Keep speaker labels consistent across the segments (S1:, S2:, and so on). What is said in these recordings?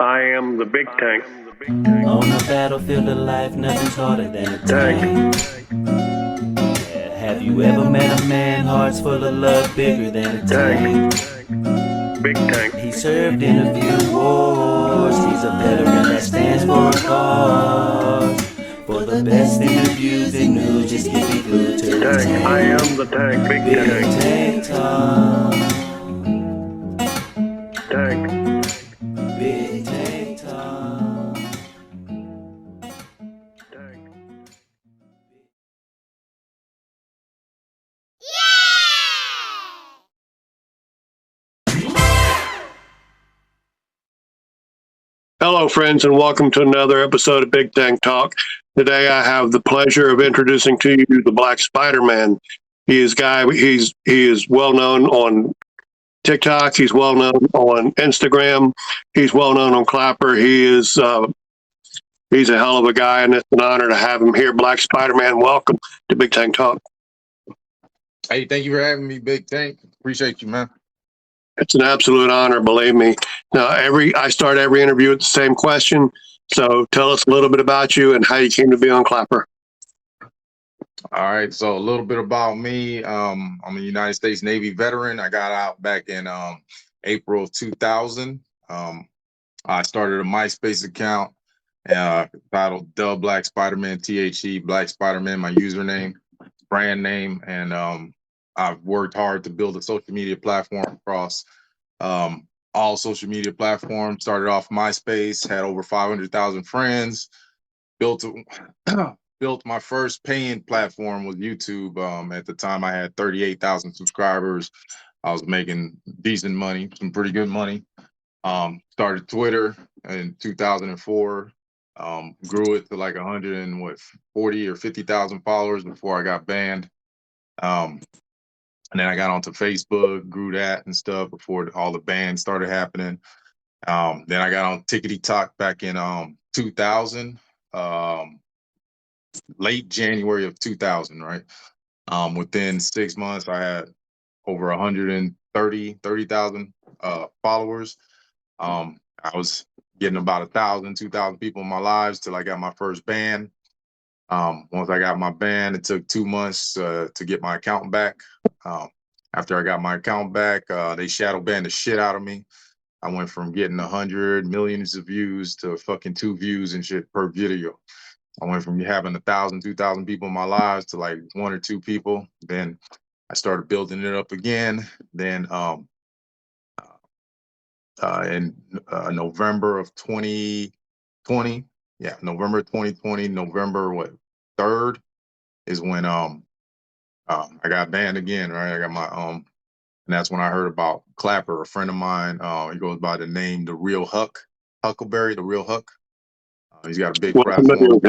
S1: I am the big tank.
S2: On the battlefield of life, nothing's harder than a tank. Yeah, have you ever met a man, hearts full of love, bigger than a tank?
S1: Big tank.
S2: He served in a few wars, he's a veteran that stands for a cause. For the best interviews and news, just keep it glued to the
S1: Tank. I
S2: tank.
S1: am the tank. Big
S2: Big
S1: tank.
S2: Tank Talk.
S1: Tank.
S2: Big Tank Talk.
S1: Tank. Hello, friends, and welcome to another episode of Big Tank Talk. Today, I have the pleasure of introducing to you the Black Spider-Man. He is well known on TikTok. He's well known on Instagram. He's well known on Clapper. He's a hell of a guy, and it's an honor to have him here. Black Spider-Man, welcome to Big Tank Talk.
S3: Hey, thank you for having me, Big Tank. Appreciate you, man.
S1: It's an absolute honor, believe me. Now, I start every interview with the same question. So tell us a little bit about you and how you came to be on Clapper.
S3: All right, so a little bit about me. I'm a United States Navy veteran. I got out back in April of 2000. I started a MySpace account titled The Black Spiderman, THE Black Spiderman, my username, brand name, and I've worked hard to build a social media platform across all social media platforms. Started off MySpace, had over 500,000 friends, built built my first paying platform with YouTube. At the time, I had 38,000 subscribers. I was making decent money, some pretty good money. Started Twitter in 2004. Grew it to like 140 or 50,000 followers before I got banned. And then I got onto Facebook, grew that and stuff before all the bans started happening. Then I got on TikTok back in 2000, late January of 2000, right? Within 6 months, I had over 30,000 followers. I was getting about 1,000, 2,000 people in my lives till I got my first ban. Once I got my ban, it took 2 months to get my account back. After I got my account back, they shadow banned the shit out of me. I went from getting 100 millions of views to fucking 2 views and shit per video. I went from having 1,000, 2,000 people in my lives to like 1 or 2 people. Then I started building it up again. Then in November of 2020, November 2020, November 3rd is when I got banned again, right? I got my and that's when I heard about Clapper, a friend of mine. He goes by the name The Real Huckleberry, The Real Huck. He's got a big platform.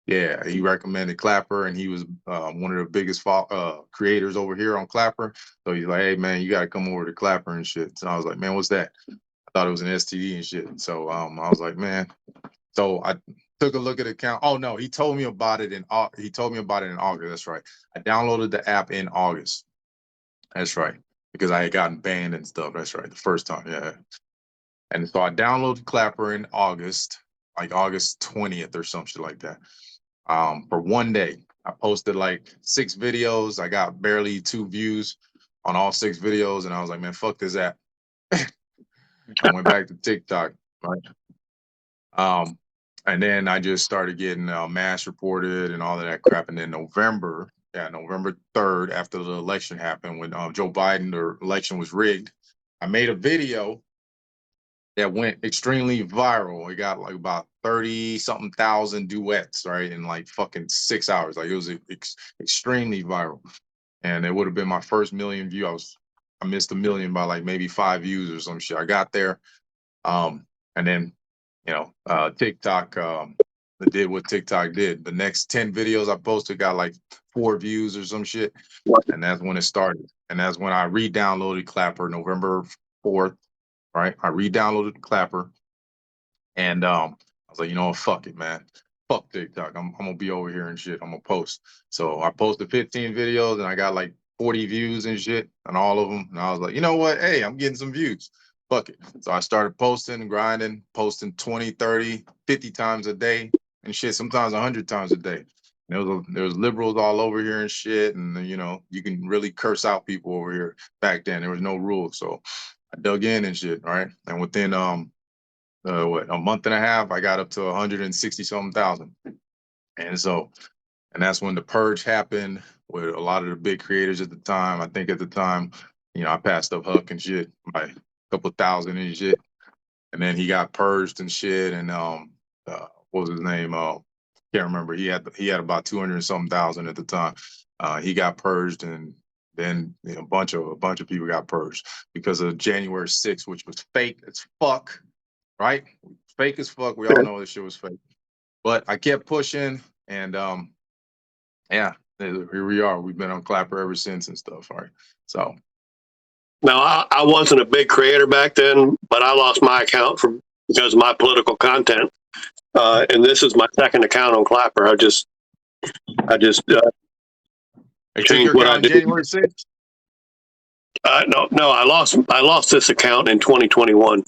S3: Yeah, he recommended Clapper, and he was one of the biggest creators over here on Clapper. So he's like, "Hey, man, you got to come over to Clapper and shit." So I was like, "Man, what's that?" I thought it was an STD and shit. So I was like, "Man." So I took a look at the account. Oh no, he told me about it in August. That's right. I downloaded the app in August. That's right, because I had gotten banned and stuff. That's right, the first time. Yeah. And so I downloaded Clapper in August, like August 20th or some shit like that. For one day, I posted like 6 videos. I got barely 2 views on all 6 videos, and I was like, "Man, fuck this app." I went back to TikTok, right? And then I just started getting mass reported and all of that crap. And then November 3rd, after the election happened, when Joe Biden, the election was rigged, I made a video that went extremely viral. It got like about 30 something thousand duets, right? In like fucking 6 hours. Like it was extremely viral. And it would have been my first million view. I missed a million by like maybe 5 views or some shit. I got there. And then, TikTok did what TikTok did. The next 10 videos I posted got like 4 views or some shit. And that's when it started. And that's when I re-downloaded Clapper November 4th. Right, I re-downloaded Clapper, and I was like, you know what, fuck it, man, fuck TikTok. I'm gonna be over here and shit. I'm gonna post. So I posted 15 videos, and I got like 40 views and shit on all of them. And I was like, you know what, hey, I'm getting some views. fuck it. So I started posting, grinding, posting 20, 30, 50 times a day and shit, sometimes 100 times a day. There was liberals all over here and shit, and you know, you can really curse out people over here. Back then there was no rules, so I dug in and shit, right? And within what, a month and a half, I got up to 160 something thousand. And so, and that's when the purge happened with a lot of the big creators at the time. I think at the time, you know, I passed up Huck and shit by a couple thousand and shit. And then he got purged and shit. And what was his name? Can't remember. He had about 200 and something thousand at the time. He got purged, and then you know, a bunch of people got purged because of January 6th, which was fake as fuck, right? Fake as fuck. We all know this shit was fake. But I kept pushing, and yeah, here we are. We've been on Clapper ever since and stuff. All right. So
S1: Now, I wasn't a big creator back then, but I lost my account because of my political content. And this is my second account on Clapper. I just
S3: they took
S1: changed
S3: your
S1: what I
S3: account
S1: did.
S3: January 6th?
S1: No, I lost this account in 2021,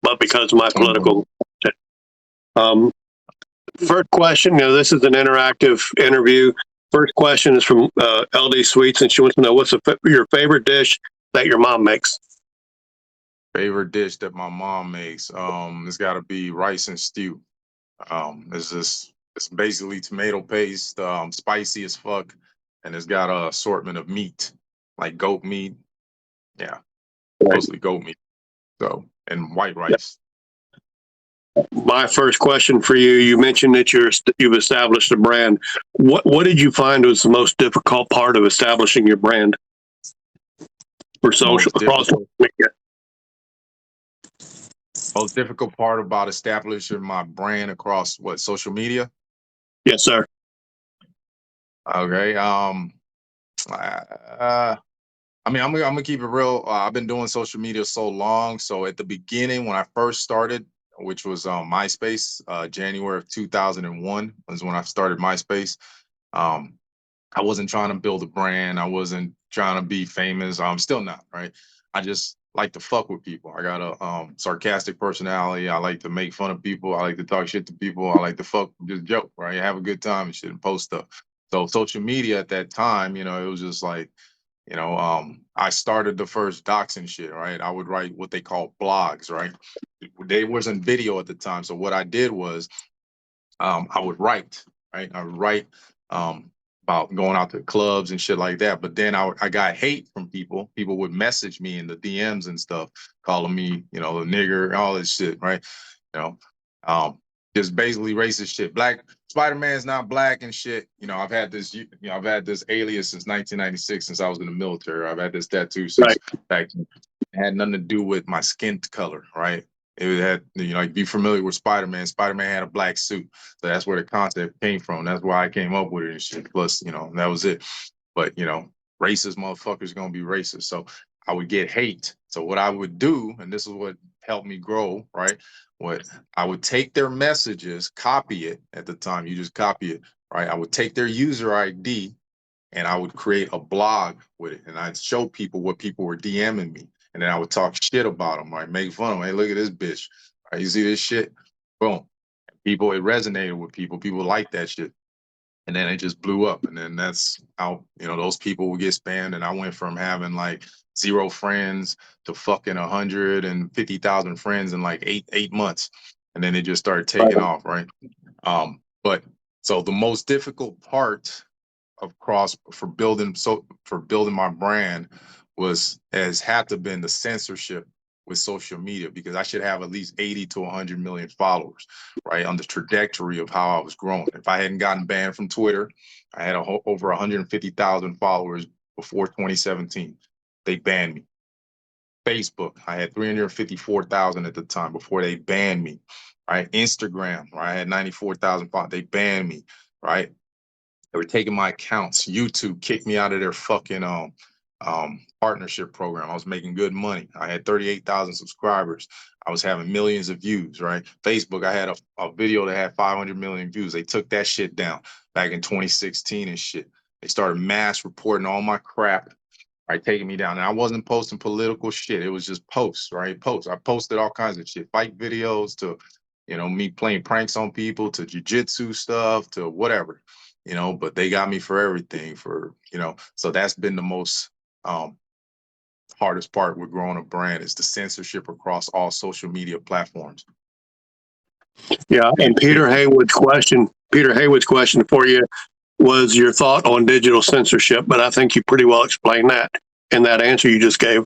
S1: but because of my political. First question, you know, this is an interactive interview. First question is from LD Sweets, and she wants to know what's your favorite dish that your mom makes.
S3: Favorite dish that my mom makes, it's got to be rice and stew. It's basically tomato paste, spicy as fuck, and it's got an assortment of meat, like goat meat. Yeah, mostly goat meat. So, and white rice.
S1: My first question for you: you mentioned that you've established a brand. What did you find was the most difficult part of establishing your brand for social media?
S3: Most difficult part about establishing my brand across what, social media?
S1: Yes, sir.
S3: Okay. I mean, I'm gonna keep it real. I've been doing social media so long. So at the beginning, when I first started, which was MySpace, January of 2001 was when I started MySpace. I wasn't trying to build a brand. I wasn't trying to be famous. I'm still not, right? I just like to fuck with people. I got a sarcastic personality. I like to make fun of people. I like to talk shit to people. I like to fuck, just joke, right? Have a good time and shit and post stuff. So social media at that time, you know, it was just like, you know, I started the first docs and shit, right? I would write what they call blogs, right? There wasn't video at the time. So what I did was I would write, right? I would write about going out to clubs and shit like that. But then I got hate from people. People would message me in the DMs and stuff, calling me, you know, a nigger, all this shit, right? You know, just basically racist shit. Black Spider-Man's not black and shit. You know, I've had this alias since 1996, since I was in the military. I've had this tattoo since back then. It had nothing to do with my skin color, right? It had, you know, like, be familiar with Spider-Man. Spider-Man had a black suit. So that's where the concept came from. That's why I came up with it and shit. Plus, you know, that was it. But, you know, racist motherfuckers gonna be racist. So I would get hate. So what I would do, and this is what helped me grow, right? What I would take their messages, copy it at the time, you just copy it, right? I would take their user ID and I would create a blog with it. And I'd show people what people were DMing me. And then I would talk shit about them, right? Make fun of them. Hey, look at this bitch. Right, you see this shit? Boom. People, it resonated with people. People like that shit. And then it just blew up. And then that's how, you know, those people would get spammed. And I went from having like 0 friends to fucking 150,000 friends in like eight months. And then it just started taking off, right? But so the most difficult part for building my brand has had to been the censorship with social media, because I should have at least 80 to 100 million followers, right, on the trajectory of how I was growing. If I hadn't gotten banned from Twitter, I had over 150,000 followers before 2017. They banned me. Facebook, I had 354,000 at the time before they banned me, right? Instagram, where I had 94,000 followers, they banned me, right? They were taking my accounts. YouTube kicked me out of their fucking partnership program. I was making good money. I had 38,000 subscribers. I was having millions of views, right? Facebook, I had a video that had 500 million views. They took that shit down back in 2016 and shit. They started mass reporting all my crap. right, taking me down. And I wasn't posting political shit. It was just posts, right? Posts. I posted all kinds of shit, fight videos to, me playing pranks on people, to jujitsu stuff, to whatever, but they got me for everything so that's been the most um, hardest part with growing a brand is the censorship across all social media platforms.
S1: Yeah, and Peter Haywood's question for you was your thought on digital censorship, but I think you pretty well explained that in that answer you just gave.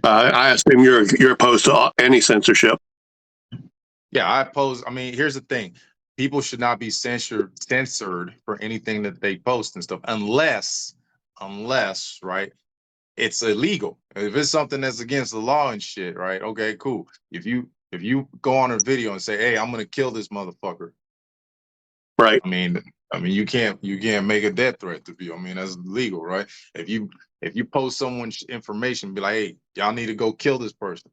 S1: I assume you're opposed to any censorship.
S3: Yeah, I oppose. I mean, here's the thing: people should not be censored for anything that they post and stuff, unless right, it's illegal. If it's something that's against the law and shit, right? Okay, cool. If you go on a video and say, "Hey, I'm gonna kill this motherfucker,"
S1: Right.
S3: I mean, you can't make a death threat to people. I mean, that's legal, right? If you post someone's information, be like, "Hey, y'all need to go kill this person."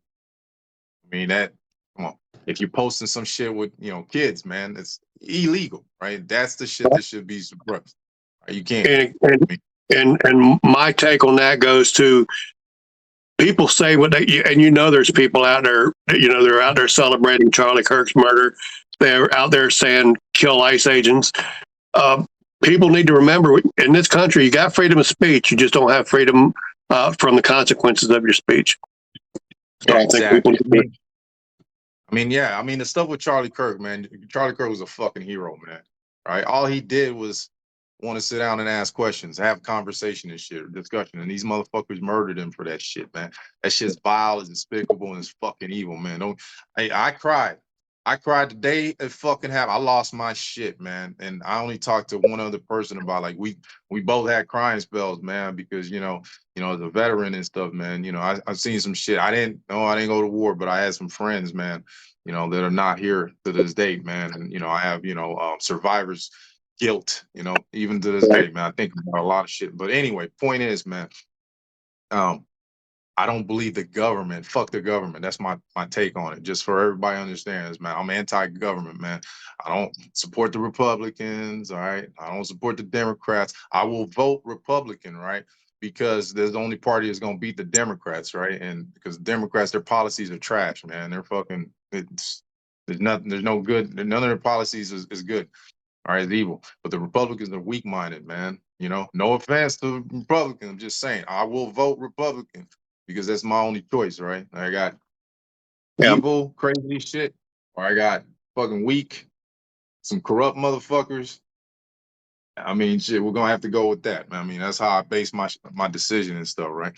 S3: I mean, come on. If you're posting some shit with kids, man, it's illegal, right? That's the shit that should be suppressed. Right? You can't.
S1: And, and
S3: I mean,
S1: and my take on that goes to people say what they, and there's people out there, they're out there celebrating Charlie Kirk's murder. They're out there saying kill ICE agents. Uh, People need to remember in this country, you got freedom of speech. You just don't have freedom from the consequences of your speech. So I think people
S3: exactly.
S1: need to.
S3: Yeah. I mean, the stuff with Charlie Kirk, man. Charlie Kirk was a fucking hero, man. Right? All he did was want to sit down and ask questions, have conversation and shit, discussion. And these motherfuckers murdered him for that shit, man. That shit's vile, it's despicable, and it's fucking evil, man. Don't. I cried. I cried the day it fucking happened. I lost my shit, man. And I only talked to one other person about like we both had crying spells, man, because as a veteran and stuff, man. I've seen some shit. I didn't go to war, but I had some friends, man, that are not here to this date, man. And I have survivors guilt, even to this
S1: Right.
S3: day, man. I think about a lot of shit. But anyway, point is, man, I don't believe the government. Fuck the government. That's my take on it. Just for everybody understands, man. I'm anti-government, man. I don't support the Republicans, all right? I don't support the Democrats. I will vote Republican, right? Because there's the only party that's gonna beat the Democrats, right? And because Democrats, their policies are trash, man. They're fucking there's no good, none of their policies is good. All right, it's evil. But the Republicans are weak-minded, man. No offense to Republicans. I'm just saying I will vote Republican because that's my only choice, right? I got
S1: Yeah.
S3: evil, crazy shit, or I got fucking weak, some corrupt motherfuckers. I mean, shit, we're gonna have to go with that. I mean, that's how I base my decision and stuff, right?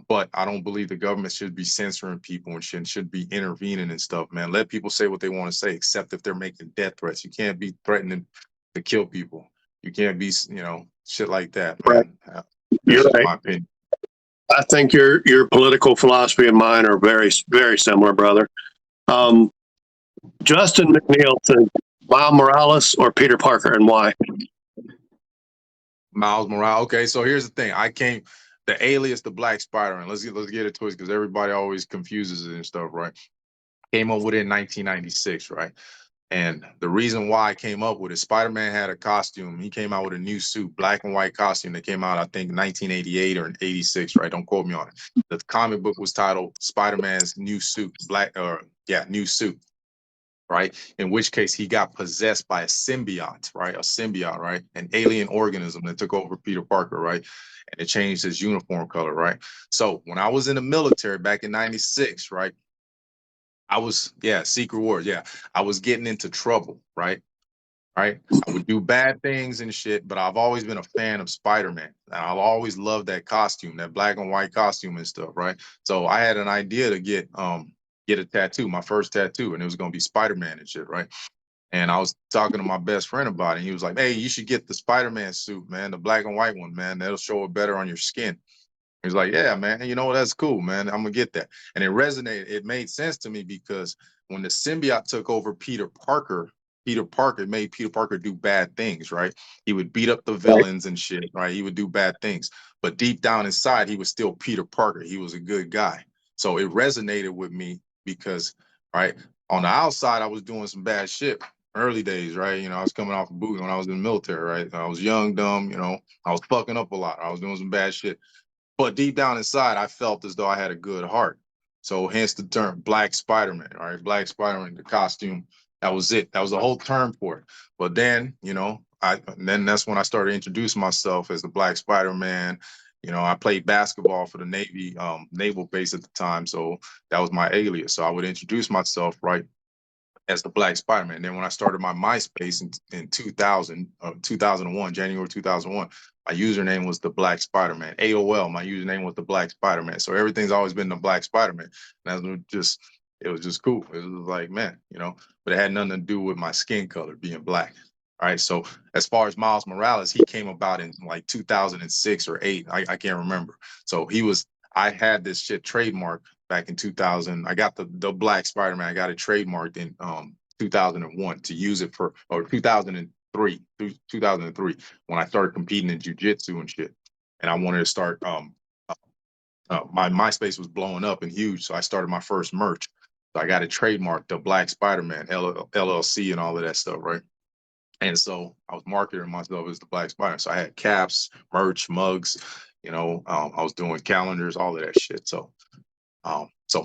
S3: But I don't believe the government should be censoring people and should be intervening and stuff, man. Let people say what they want to say, except if they're making death threats. You can't be threatening to kill people. You can't be, shit like that,
S1: Right.
S3: man. That's
S1: You're
S3: just
S1: right.
S3: my opinion.
S1: I think your political philosophy and mine are very, very similar, brother. Um, Justin McNeil says Miles Morales or Peter Parker, and why?
S3: Miles Morales. Okay, so here's the thing. The alias, the Black Spider-Man. Let's get it twisted because everybody always confuses it and stuff, right? Came up with it in 1996, right? And the reason why I came up with it, Spider-Man had a costume. He came out with a new suit, black and white costume that came out, I think, 1988 or 86, right? Don't quote me on it. The comic book was titled Spider-Man's New Suit, New Suit, right? In which case he got possessed by a symbiote, right? A symbiote, right? An alien organism that took over Peter Parker, right? And it changed his uniform color, right? So when I was in the military back in 96, right? Secret Wars. Yeah. I was getting into trouble, right? Right. I would do bad things and shit, but I've always been a fan of Spider-Man. And I've always loved that costume, that black and white costume and stuff, right? So I had an idea to get a tattoo, my first tattoo, and it was gonna be Spider-Man and shit, right? And I was talking to my best friend about it. And he was like, "Hey, you should get the Spider-Man suit, man, the black and white one, man. That'll show it better on your skin." He's like, "Yeah, man, you know what? That's cool, man. I'm gonna get that." And it resonated. It made sense to me because when the symbiote took over Peter Parker made Peter Parker do bad things, right? He would beat up the
S1: Right.
S3: villains and shit, right? He would do bad things. But deep down inside, he was still Peter Parker. He was a good guy. So it resonated with me because, right, on the outside, I was doing some bad shit early days, right? I was coming off of boot when I was in the military, right? I was young, dumb, I was fucking up a lot. I was doing some bad shit. But deep down inside, I felt as though I had a good heart. So hence the term Black Spider-Man, all right? Black Spider-Man, the costume, that was it. That was the whole term for it. But then, then that's when I started introducing myself as the Black Spider-Man. I played basketball for the Navy, naval base at the time. So that was my alias. So I would introduce myself, right, as the Black Spider-Man. Then when I started my MySpace in 2001, January 2001, my username was the Black Spider-Man. AOL, my username was the Black Spider-Man. So everything's always been the Black Spider-Man. And it was just cool. It was like, man, but it had nothing to do with my skin color being black. All right. So as far as Miles Morales, he came about in like 2006 or 8. I can't remember. So I had this shit trademarked back in 2000. I got the Black Spider-Man. I got it trademarked in 2001 to use it or 2003 through 2003 when I started competing in jiu-jitsu and shit. And I wanted to start my MySpace was blowing up and huge, so I started my first merch. So I got it trademarked, the Black Spider-Man LLC and all of that stuff, right? And so I was marketing myself as the Black Spider. So I had caps, merch, mugs, I was doing calendars, all of that shit. So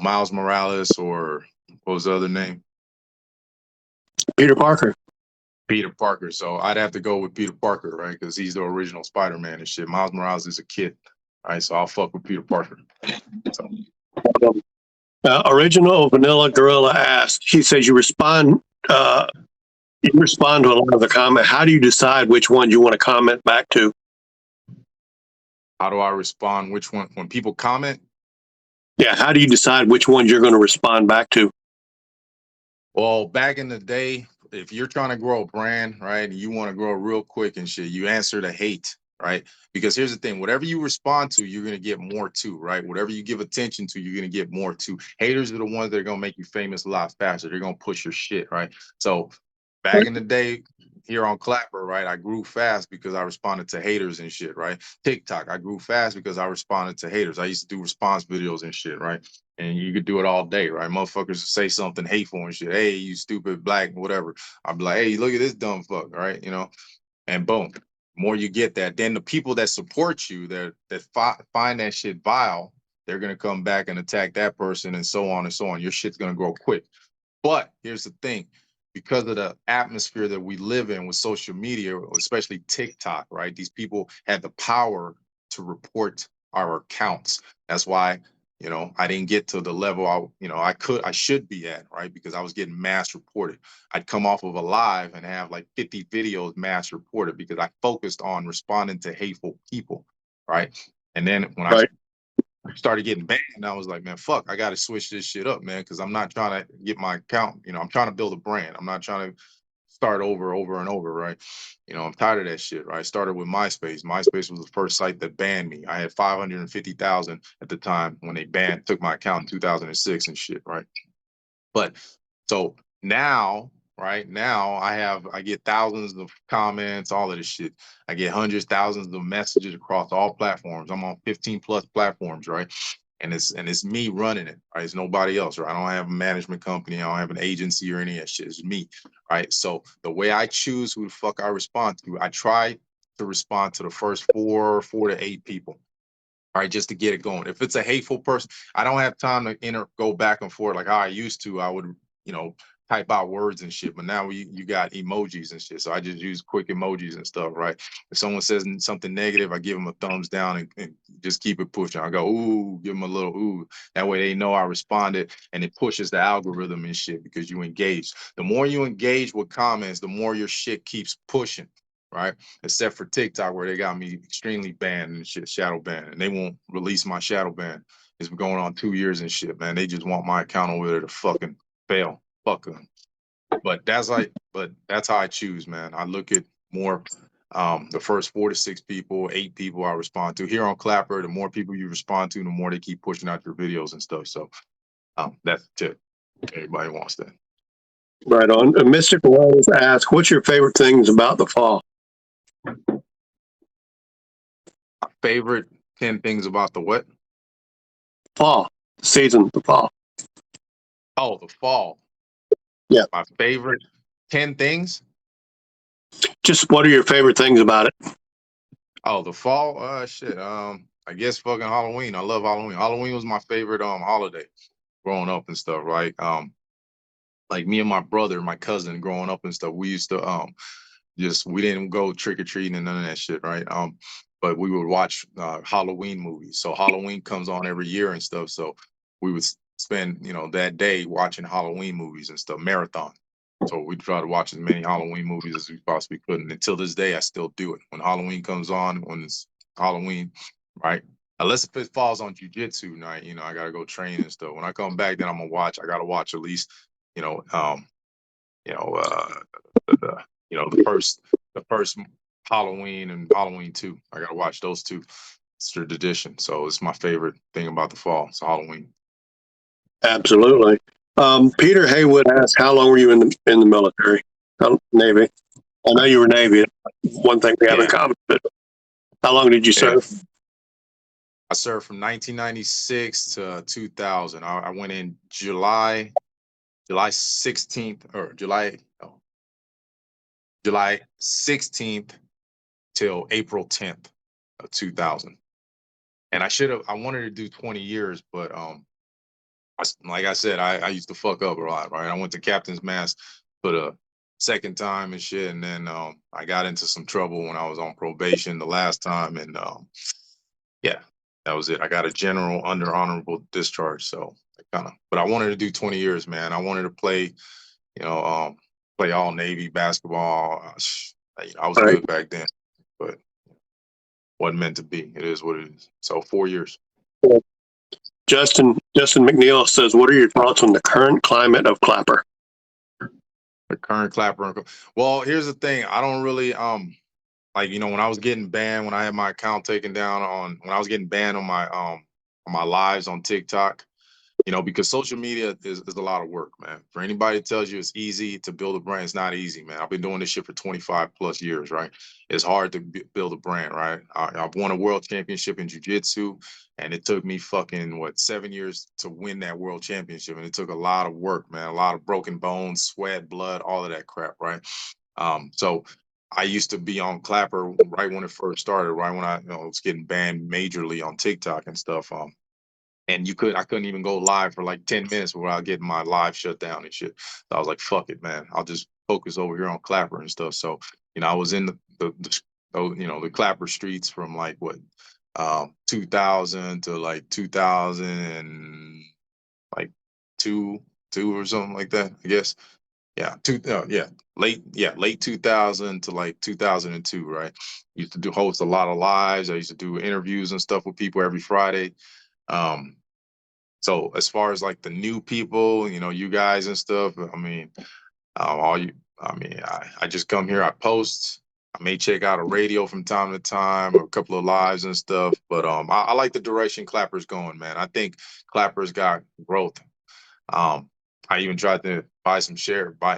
S3: Miles Morales, or what was the other name?
S1: Peter Parker.
S3: Peter Parker. So I'd have to go with Peter Parker, right? Because he's the original Spider-Man and shit. Miles Morales is a kid, right? So I'll fuck with Peter Parker. So.
S1: Original Vanilla Gorilla asked, he says you respond to a lot of the comment. How do you decide which one you want to comment back to?
S3: How do I respond? Which one? When people comment?
S1: Yeah, how do you decide which ones you're going to respond back to?
S3: Well, back in the day, if you're trying to grow a brand, right, and you want to grow real quick and shit, you answer to hate, right? Because here's the thing, whatever you respond to, you're going to get more to, right? Whatever you give attention to, you're going to get more to. Haters are the ones that are going to make you famous a lot faster. They're going to push your shit, right? So back in the day, here on Clapper, right, I grew fast because I responded to haters and shit, right? TikTok, I grew fast because I responded to haters. I used to do response videos and shit, right? And you could do it all day, right? Motherfuckers say something hateful and shit. Hey, you stupid black, whatever. I'd be like, hey, look at this dumb fuck, right? And boom. More you get that, then the people that support you, that find that shit vile, they're gonna come back and attack that person, and so on and so on. Your shit's gonna grow quick. But here's the thing, because of the atmosphere that we live in with social media, especially TikTok, right? These people had the power to report our accounts. That's why, I didn't get to the level I should be at, right? Because I was getting mass reported. I'd come off of a live and have like 50 videos mass reported because I focused on responding to hateful people, right? And then when I started getting banned, I was like, man, fuck, I got to switch this shit up, man, because I'm not trying to get my account. I'm trying to build a brand. I'm not trying to start over and over, right? I'm tired of that shit, right? I started with MySpace. MySpace was the first site that banned me. I had 550,000 at the time when they took my account in 2006 and shit, right? But so now, right now, I get thousands of comments, all of this shit. I get hundreds, thousands of messages across all platforms. I'm on 15 plus platforms, right? And it's me running it, right? It's nobody else, right? I don't have a management company. I don't have an agency or any of that shit. It's me, right? So the way I choose who the fuck I respond to, I try to respond to the first four to eight people. All right, just to get it going. If it's a hateful person, I don't have time to go back and forth like how I used to. I would, type out words and shit. But now you got emojis and shit. So I just use quick emojis and stuff, right? If someone says something negative, I give them a thumbs down and just keep it pushing. I go, ooh, give them a little ooh. That way they know I responded, and it pushes the algorithm and shit because you engage. The more you engage with comments, the more your shit keeps pushing. Right, except for TikTok where they got me extremely banned and shit, shadow banned, and they won't release my shadow ban. It's been going on 2 years and shit, man. They just want my account over there to fucking fail. Fuck them. But that's how I choose, man. I look at more the first 4 to 6 people, 8 people I respond to. Here on Clapper, the more people you respond to, the more they keep pushing out your videos and stuff. So that's the tip. Everybody wants that.
S1: Right on. Mystic Rose asks, what's your favorite things about the fall?
S3: My favorite 10 things about the what?
S1: Fall. The season, the fall.
S3: Oh, the fall.
S1: Yeah.
S3: My favorite 10 things?
S1: Just what are your favorite things about it?
S3: Oh, the fall? Shit. I guess fucking Halloween. I love Halloween. Halloween was my favorite holiday growing up and stuff, right? Like me and my brother, my cousin growing up and stuff, we used to just we didn't go trick or treating and none of that shit, right? But we would watch Halloween movies. So Halloween comes on every year and stuff. So we would spend, that day watching Halloween movies and stuff, marathon. So we try to watch as many Halloween movies as we possibly could. And until this day, I still do it. When Halloween comes on, when it's Halloween, right? Unless if it falls on jujitsu night, I gotta go train and stuff. When I come back, then I'm gonna watch. I gotta watch at least, you know, um, you know, the the first Halloween and Halloween 2. I gotta watch those two. It's tradition. So it's my favorite thing about the fall. It's Halloween.
S1: Absolutely. Peter Haywood asked, "How long were you in the military, Navy?" I know you were Navy. One thing we have in
S3: Yeah,
S1: common. But how long did you
S3: yeah.
S1: serve?
S3: I served from 1996 to 2000. I went in July 16th or July 16th till April 10th of 2000. And I wanted to do 20 years, but like I said, I used to fuck up a lot, right? I went to captain's mast for the second time and shit, and then I got into some trouble when I was on probation the last time, and yeah, that was it. I got a general under honorable discharge, so but I wanted to do 20 years, man. I wanted to play, you know, um, play all Navy basketball. I was
S1: Right.
S3: good back then, but wasn't meant to be. It is what it is. So 4 years.
S1: Justin McNeil says, "What are your thoughts on the current climate of Clapper?"
S3: The current clapper. Well, here's the thing. I don't really like, when I was getting banned, when I had my account taken down when I was getting banned on my lives on TikTok, because social media is a lot of work, man. For anybody that tells you it's easy to build a brand, it's not easy, man. I've been doing this shit for 25 plus years, right? It's hard to build a brand, right? I've won a world championship in jiu-jitsu, and it took me fucking, 7 years to win that world championship. And it took a lot of work, man, a lot of broken bones, sweat, blood, all of that crap, right? So I used to be on Clapper right when it first started, right when I was getting banned majorly on TikTok and stuff. And I couldn't even go live for like 10 minutes without getting my live shut down and shit. So I was like, fuck it, man. I'll just focus over here on Clapper and stuff. So, I was in the Clapper streets from like 2000 to like 2000 and like two or something like that, I guess. Yeah, late 2000 to like 2002, right? Used to host a lot of lives. I used to do interviews and stuff with people every Friday. Um, so as far as like the new people, you guys and stuff, I mean, all you, I mean, I just come here, I post. I may check out a radio from time to time or a couple of lives and stuff, but I like the direction Clapper's going, man. I think Clapper's got growth. Um, I even tried to buy some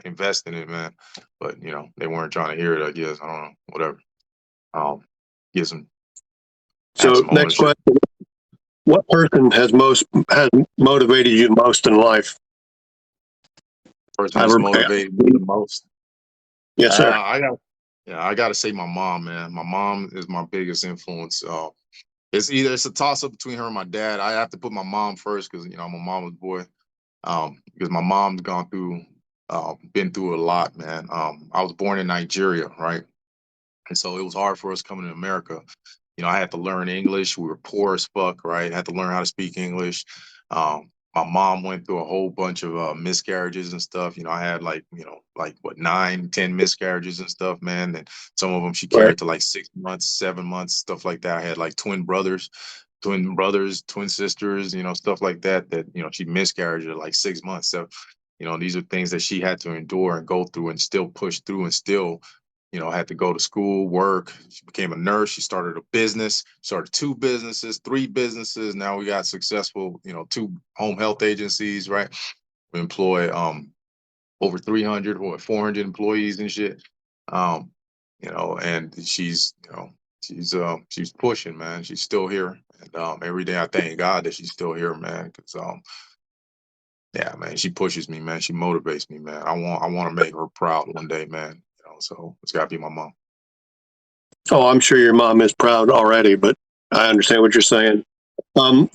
S3: invest in it, man, but they weren't trying to hear it. I guess I don't know, whatever. Um, get some have
S1: So,
S3: some
S1: next
S3: ownership.
S1: question: What person has motivated you most in life?
S3: Person that's
S1: Ever?
S3: motivated me the most.
S1: Yes, sir.
S3: I gotta say my mom, man. My mom is my biggest influence. It's a toss up between her and my dad. I have to put my mom first because I'm a mama's boy. Because my mom's been through a lot, man. I was born in Nigeria, right? And so it was hard for us coming to America. I had to learn English. We were poor as fuck, right? I had to learn how to speak English. My mom went through a whole bunch of miscarriages and stuff. I had like what 9, 10 miscarriages and stuff, man. And some of them she
S1: Right.
S3: carried to like 6 months, 7 months, stuff like that. I had like twin sisters, stuff like that. That she miscarried at like 6 months. So, these are things that she had to endure and go through and still push through and still had to go to school, work. She became a nurse. She started a business, started 2 businesses, 3 businesses. Now we got successful, 2 home health agencies, right? We employ over 300 or 400 employees and shit. Um, and she's pushing, man. She's still here. And every day I thank God that she's still here, man. Because yeah, man, she pushes me, man. She motivates me, man. I want to make her proud one day, man. So it's gotta be my mom.
S1: Oh, I'm sure your mom is proud already, but I understand what you're saying. Um,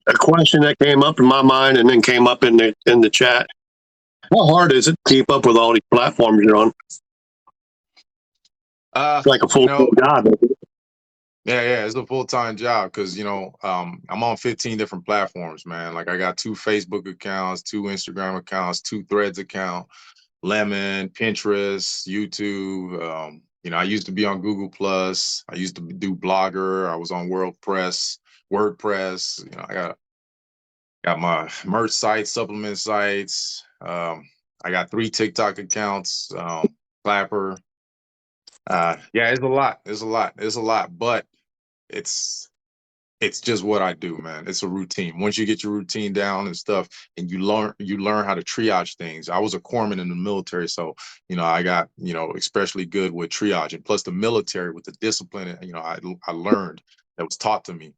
S1: a question that came up in my mind and then came up in the chat. How hard is it to keep up with all these platforms you're on? It's like a
S3: You
S1: full
S3: know,
S1: job.
S3: yeah, it's a full-time job because, I'm on 15 different platforms, man. Like I got 2 Facebook accounts, 2 Instagram accounts, 2 Threads account, Lemon, Pinterest, YouTube. I used to be on Google Plus. I used to do Blogger. I was on WordPress. I got my merch sites, supplement sites. I got 3 TikTok accounts. Clapper. Yeah, it's a lot. It's a lot, but it's it's just what I do, man. It's a routine. Once you get your routine down and stuff, and you learn how to triage things. I was a corpsman in the military, so I got especially good with triaging. Plus the military with the discipline, I learned that was taught to me.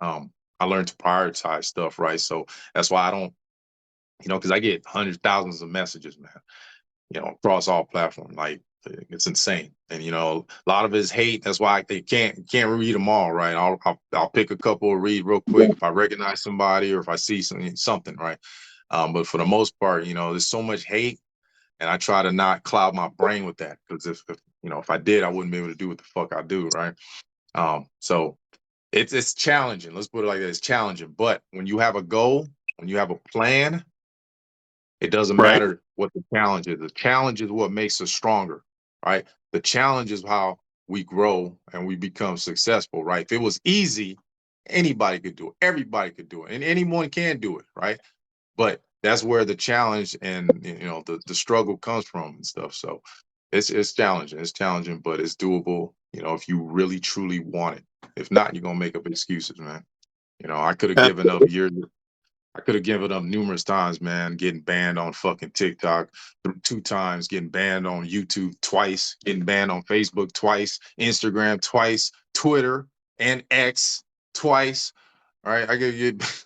S3: I learned to prioritize stuff, right? So that's why I don't, because I get hundreds, thousands of messages, man, across all platforms. Like it's insane. And a lot of it is hate. That's why they can't read them all, right? I'll pick a couple to read real quick if I recognize somebody or if I see something, right? But for the most part, there's so much hate, and I try to not cloud my brain with that because if I did, I wouldn't be able to do what the fuck I do, right? So it's challenging. Let's put it like that. It's challenging, but when you have a goal, when you have a plan, it doesn't
S1: Right.
S3: matter what the challenge is. The challenge is what makes us stronger, right? The challenge is how we grow and we become successful, right? If it was easy, anybody could do it. Everybody could do it. And anyone can do it, right? But that's where the challenge and the struggle comes from and stuff. So it's challenging. It's challenging, but it's doable, if you really truly want it. If not, you're gonna make up excuses, man. I could have given up years. I could have given up numerous times, man, getting banned on fucking TikTok 2 times, getting banned on YouTube twice, getting banned on Facebook twice, Instagram twice, Twitter and X twice. All right, I could get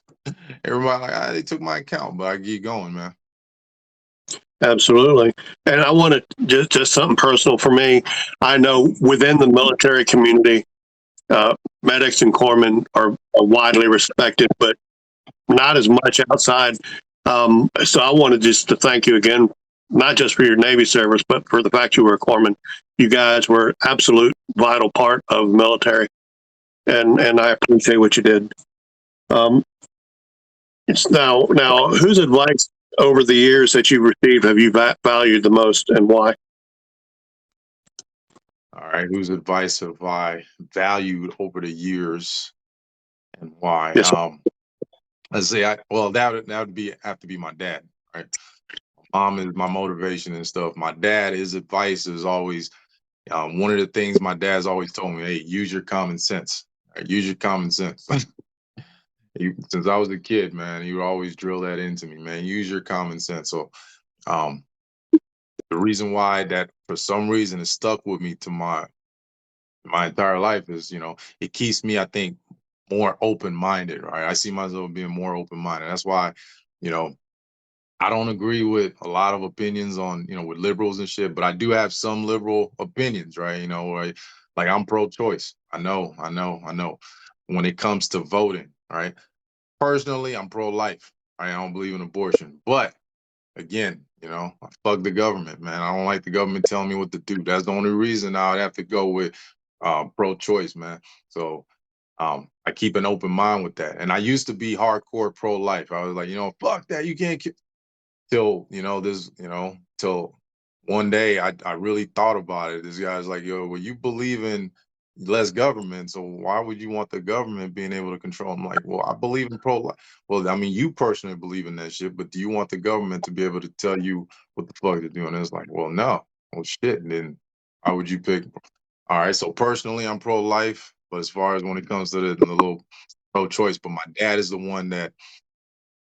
S3: everybody like, they took my account, but I keep going, man.
S1: Absolutely. And I want to just something personal for me. I know within the military community, medics and corpsmen are widely respected, but not as much outside. So I wanted just to thank you again, not just for your Navy service, but for the fact you were a corpsman. You guys were absolute vital part of the military, and I appreciate what you did. Um, it's now whose advice over the years that you received have you valued the most, and why?
S3: All right, whose advice have I valued over the years and why?
S1: Yes, sir.
S3: Let's say that would have to be my dad, right? Mom is my motivation and stuff. My dad, his advice is always one of the things my dad's always told me: hey, use your common sense. Right? Use your common sense. Since I was a kid, man, he would always drill that into me, man. Use your common sense. So, um, the reason why that for some reason it stuck with me to my entire life is, it keeps me, I think, more open minded. Right? I see myself being more open minded. That's why, you know, I don't agree with a lot of opinions on, with liberals and shit, but I do have some liberal opinions, right? Like I'm pro-choice. I know. When it comes to voting, right? Personally, I'm pro-life. Right? I don't believe in abortion. But again, I fuck the government, man. I don't like the government telling me what to do. That's the only reason I would have to go with pro-choice, man. So I keep an open mind with that. And I used to be hardcore pro-life. I was like, fuck that. You can't till till one day I really thought about it. This guy's like, yo, well, you believe in less government, so why would you want the government being able to control? I'm like, well, I believe in pro life. Well, I mean, you personally believe in that shit, but do you want the government to be able to tell you what the fuck they're doing? And it's like, well, no. Well, shit. And then why would you pick? All right, so personally I'm pro life, but as far as when it comes to the little pro choice, but my dad is the one that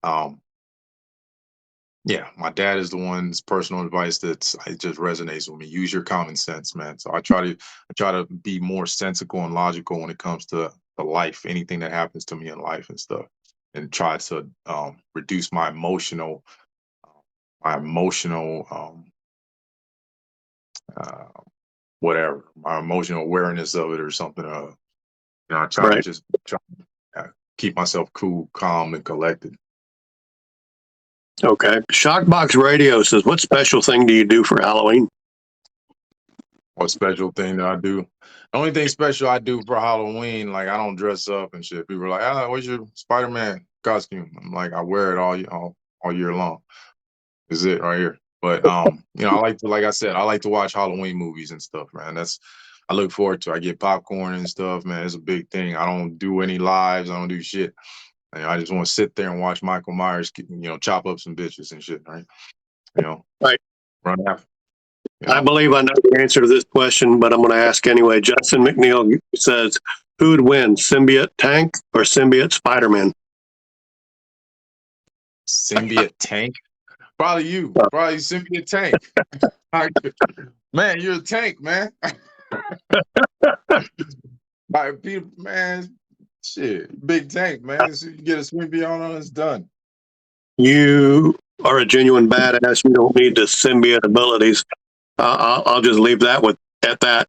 S3: um yeah, my dad is the one's personal advice that it just resonates with me. Use your common sense, man. So I try to be more sensical and logical when it comes to the life, anything that happens to me in life and stuff, and try to reduce my emotional uh, whatever, my emotional awareness of it or something. I try to just keep myself cool, calm, and collected.
S1: Okay. Shockbox Radio says, what special thing do you do for Halloween?
S3: What special thing that I do? The only thing special I do for Halloween, like I don't dress up and shit. People are like, "Ah, what's your Spider-Man costume?" I'm like, I wear it all year long. Is it right here? But I like to, like I said, I like to watch Halloween movies and stuff, man. I look forward to. I get popcorn and stuff, man. It's a big thing. I don't do any lives. I don't do shit. I just want to sit there and watch Michael Myers, chop up some bitches and shit, right?
S1: Right.
S3: Run after.
S1: I believe I know the answer to this question, but I'm going to ask anyway. Justin McNeil says, who would win, Symbiote Tank or Symbiote Spider-Man?
S3: Symbiote Tank? Probably you. Probably Symbiote Tank. Man, you're a tank, man. Peter, man, shit, big tank, man. So you get a symbiote on, it's done.
S1: You are a genuine badass. You don't need the symbiote abilities. I'll just leave that at that.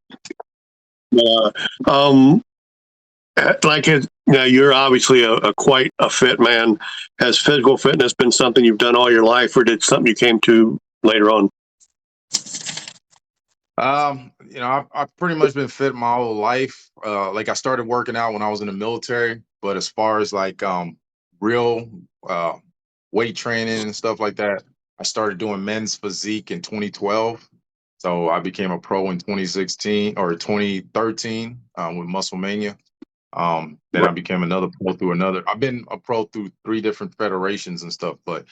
S1: You're obviously a quite a fit man. Has physical fitness been something you've done all your life, or did something you came to later on?
S3: I've pretty much been fit my whole life. Like I started working out when I was in the military, but as far as like real weight training and stuff like that, I started doing men's physique in 2012. So I became a pro in 2016 or 2013 with Muscle Mania. Then I became another pro through another. I've been a pro through 3 different federations and stuff, but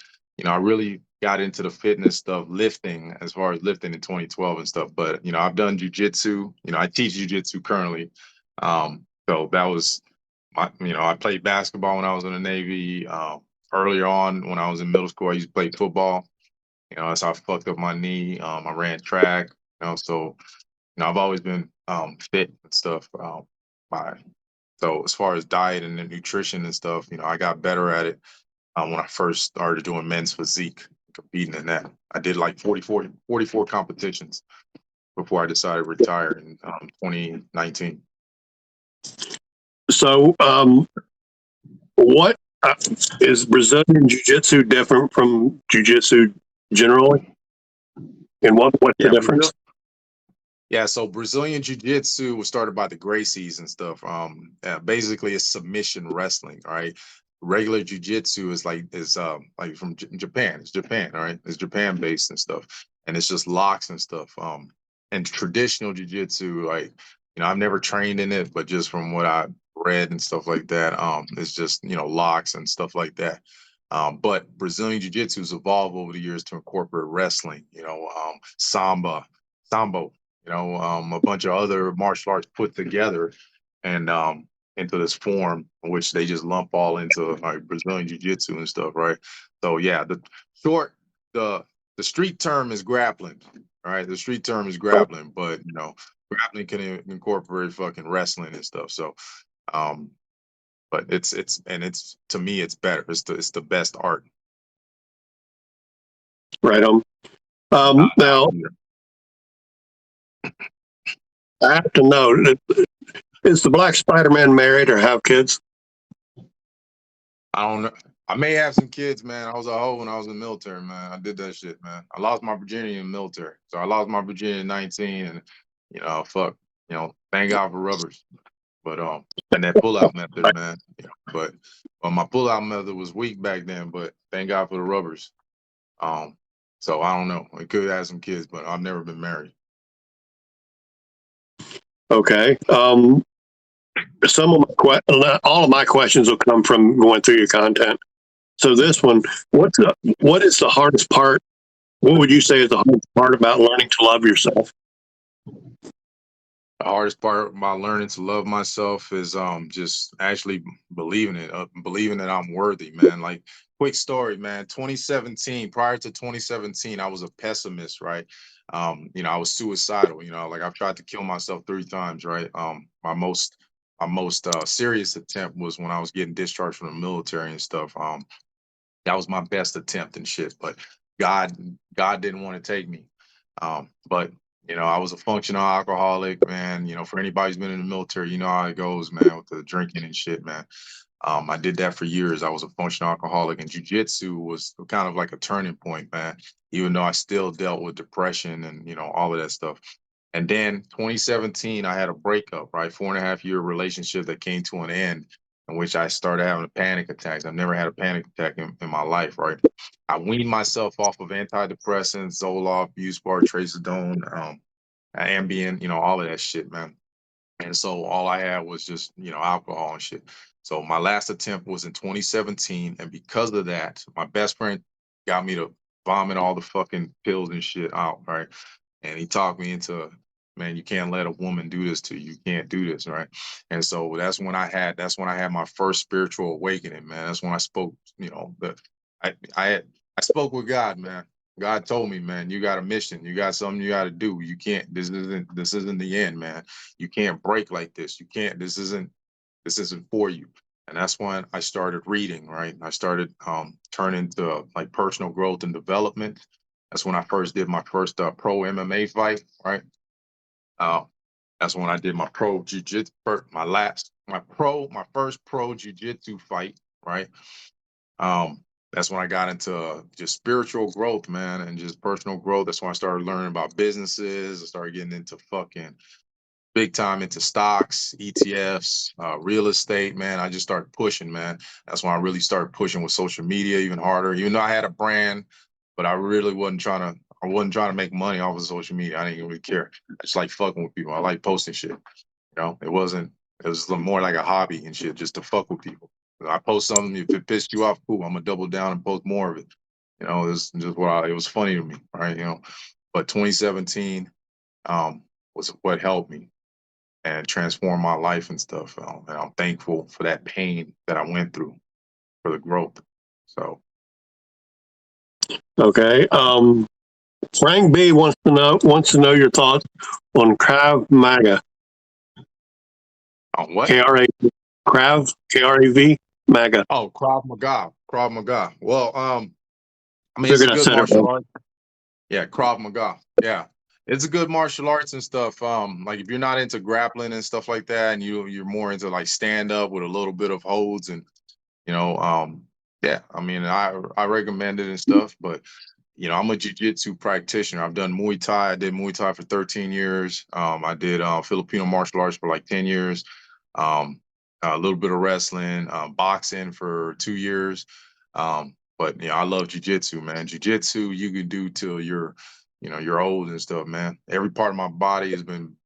S3: I really got into the fitness stuff, lifting as far as lifting in 2012 and stuff. But I've done jujitsu. I teach jujitsu currently. So that was I played basketball when I was in the Navy. Earlier on, when I was in middle school, I used to play football. That's how I fucked up my knee. I ran track. So I've always been fit and stuff. So as far as diet and nutrition and stuff, I got better at it when I first started doing men's physique, competing in that. I did like 44 competitions before I decided to retire in 2019.
S1: So, what is Brazilian Jiu-Jitsu different from Jiu-Jitsu generally? And what's the difference?
S3: So Brazilian Jiu-Jitsu was started by the Gracies and stuff. Basically, it's submission wrestling. All right, regular Jiu-Jitsu is like from Japan. It's Japan, all right. It's Japan based and stuff, and it's just locks and stuff. And traditional Jiu-Jitsu, like I've never trained in it, but just from what I read and stuff like that, it's just locks and stuff like that. But Brazilian Jiu-Jitsu has evolved over the years to incorporate wrestling. Sambo, a bunch of other martial arts put together and into this form, which they just lump all into like Brazilian Jiu-Jitsu and stuff, right? So yeah, the street term is grappling, right? The street term is grappling, but grappling can incorporate fucking wrestling and stuff. So, but it's to me it's better. It's the best art.
S1: Right on. Now, I have to know, is the Black Spider-Man married or have kids?
S3: I don't know. I may have some kids, man. I was a hoe when I was in the military, man. I did that shit, man. I lost my virginity in the military. So I lost my virginity at 19 and fuck, thank God for rubbers. But and that pull-out method, man. But my pull-out method was weak back then, but thank God for the rubbers. So I don't know. I could have some kids, but I've never been married.
S1: Okay. Some of all of my questions will come from going through your content. So this one, what is the hardest part? What would you say is the hardest part about learning to love yourself?
S3: The hardest part about learning to love myself is just actually believing it, believing that I'm worthy, man. Like, quick story, man. 2017, prior to 2017, I was a pessimist, right? I was suicidal. Like I've tried to kill myself 3 times, right? My most serious attempt was when I was getting discharged from the military and stuff. That was my best attempt and shit, but God didn't want to take me. But I was a functional alcoholic, man. For anybody who's been in the military, you know how it goes, man, with the drinking and shit, man. I did that for years. I was a functional alcoholic, and jujitsu was kind of like a turning point, man. Even though I still dealt with depression and all of that stuff. And then 2017, I had a breakup, right? 4.5 year relationship that came to an end, in which I started having panic attacks. I've never had a panic attack in my life, right? I weaned myself off of antidepressants, Zoloft, Buspar, Trazodone, Ambien, all of that shit, man. And so all I had was just, alcohol and shit. So my last attempt was in 2017. And because of that, my best friend got me to vomit all the fucking pills and shit out, right? And he talked me into, man, you can't let a woman do this to you. You can't do this, right? And so that's when I had my first spiritual awakening, man. That's when I spoke, I spoke with God, man. God told me, man, you got a mission. You got something you got to do. You can't. This isn't the end, man. You can't break like this. You can't. This isn't for you. And that's when I started reading, right? I started turning to like personal growth and development. That's when I first did my first pro MMA fight, right? Uh, that's when I did my pro jiu-jitsu, my first pro jiu-jitsu fight, right? Um, that's when I got into just spiritual growth, man, and just personal growth. That's when I started learning about businesses. I started getting into fucking big time into stocks, ETFs, real estate, man. I just started pushing, man. That's when I really started pushing with social media even harder. Even though I had a brand, but I really I wasn't trying to make money off of social media. I didn't really care. I just like fucking with people. I like posting shit. It was more like a hobby and shit, just to fuck with people. I post something, if it pissed you off, cool. I'm gonna double down and post more of it. It's just it was funny to me, right? But 2017 was what helped me and transform my life and stuff. And I'm thankful for that pain that I went through for the growth. So,
S1: Okay. Frank B wants to know your thoughts on Krav Maga.
S3: on what?
S1: K-R-A Krav Krav Maga.
S3: Oh, Krav Maga. Krav Maga. Well, it's a
S1: Figured I
S3: good
S1: said it
S3: martial
S1: wrong.
S3: art. Yeah, Krav Maga. Yeah. It's a good martial arts and stuff. Like if you're not into grappling and stuff like that, and you're more into like stand up with a little bit of holds and you know, yeah, I recommend it and stuff, but I'm a jiu-jitsu practitioner. I've done Muay Thai. I did Muay Thai for 13 years. I did Filipino martial arts for like 10 years. Um, a little bit of wrestling, boxing for 2 years. But I love jiu-jitsu, man. Jiu-jitsu you can do till you're old and stuff, man. Every part of my body has been,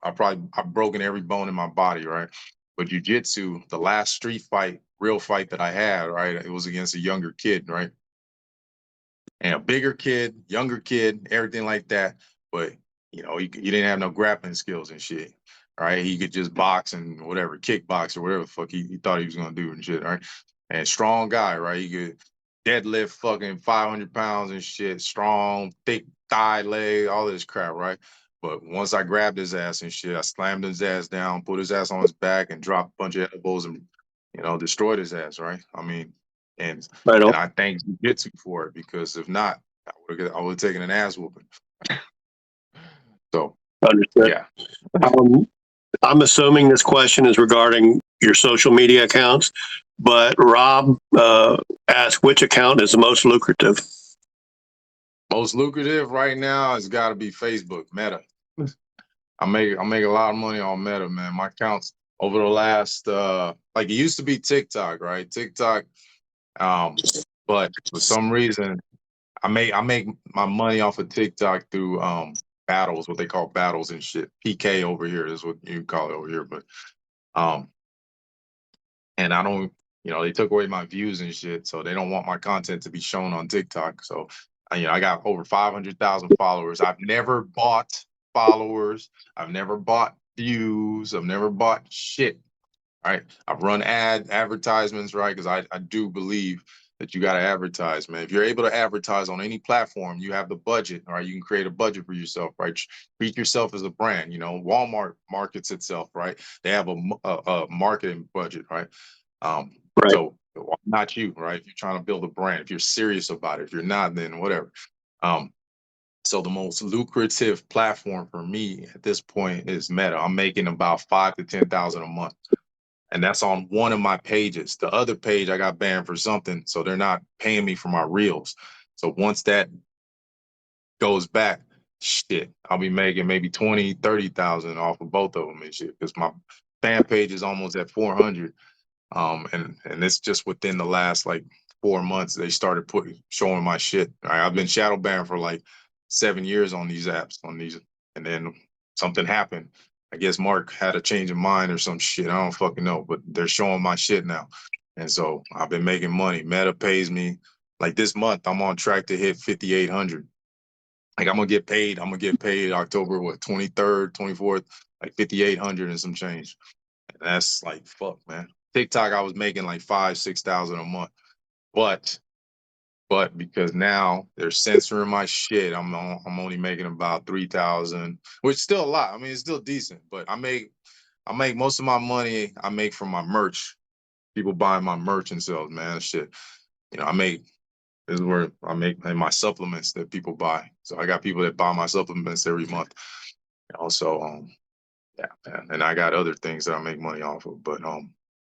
S3: I've broken every bone in my body, right? But jiu-jitsu, the last street fight, real fight that I had, right? It was against a younger kid, right? And a bigger kid, younger kid, everything like that. But he didn't have no grappling skills and shit. Right? He could just box and whatever, kickbox or whatever the fuck he thought he was gonna do and shit, right? And strong guy, right? He could deadlift fucking 500 pounds and shit, strong, thick thigh leg, all this crap, right? But once I grabbed his ass and shit, I slammed his ass down, put his ass on his back, and dropped a bunch of elbows and destroyed his ass, right? And
S1: Right on.
S3: and I thank Jiu-Jitsu for it because if not, I would have taken an ass whooping. So
S1: Understood.
S3: yeah.
S1: Um, I'm assuming this question is regarding your social media accounts, but Rob asked which account is the most lucrative.
S3: Most lucrative right now has got to be Facebook, Meta. I make a lot of money on Meta, man. My accounts over the last like it used to be TikTok, right? TikTok, but for some reason I make my money off of TikTok through battles, what they call battles and shit. PK over here is what you call it over here, but um and I don't, they took away my views and shit, so they don't want my content to be shown on TikTok. So, I got over 500,000 followers. I've never bought followers. I've never bought views. I've never bought shit. Right? I've run advertisements, right? Because I do believe that you got to advertise, man. If you're able to advertise on any platform, you have the budget, all right? You can create a budget for yourself, right? Treat yourself as a brand. Walmart markets itself, right? They have a marketing budget, right?
S1: Right.
S3: So why not you, right? If you're trying to build a brand, if you're serious about it, if you're not, then whatever. Um, So the most lucrative platform for me at this point is Meta. I'm making about 5 to 10,000 a month, and that's on one of my pages. The other page I got banned for something, so they're not paying me for my reels. So once that goes back, shit, I'll be making maybe 20, 30,000 off of both of them and shit. Because my fan page is almost at 400. And it's just within the last like 4 months they started showing my shit. I've been shadow banned for like 7 years on these apps, and then something happened. I guess Mark had a change of mind or some shit. I don't fucking know, but they're showing my shit now. And so I've been making money. Meta pays me like this month. I'm on track to hit 5,800. Like I'm gonna get paid. I'm gonna get paid October 23rd, 24th, like 5,800 and some change. And that's like fuck, man. TikTok, I was making like 5,000, 6,000 a month, but because now they're censoring my shit, I'm only making about 3,000, which is still a lot. I mean, it's still decent, but I make most of my money I make from my merch. People buying my merch and sales, man. Shit, this is where I make my supplements that people buy. So I got people that buy my supplements every month. Also, yeah, man. And I got other things that I make money off of. But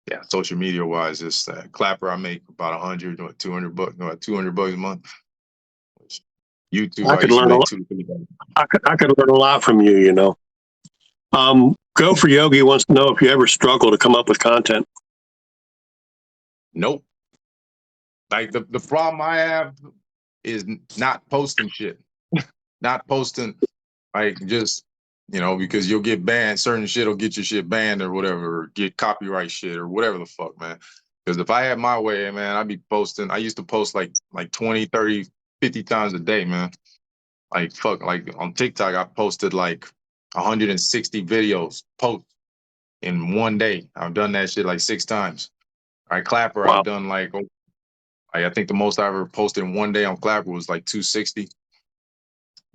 S3: yeah, social media wise, it's Clapper. I make about 100 or 200 bucks, no, 200 bucks a month. YouTube,
S1: I
S3: I
S1: could
S3: used to
S1: learn a
S3: make
S1: lot.
S3: two.
S1: I could learn a lot from you. Go for Yogi wants to know if you ever struggle to come up with content.
S3: Nope. Like the problem I have is not posting shit, not posting. Like just because you'll get banned. Certain shit will get your shit banned or whatever, or get copyright shit or whatever the fuck, man. Because if I had my way, man, I'd be posting. I used to post like 20, 30, 50 times a day, man. Like fuck, like on TikTok, I posted like 160 videos post in one day. I've done that shit like 6 times. All right, Clapper,
S1: Wow.
S3: I've done like I think the most I ever posted in one day on Clapper was like 260.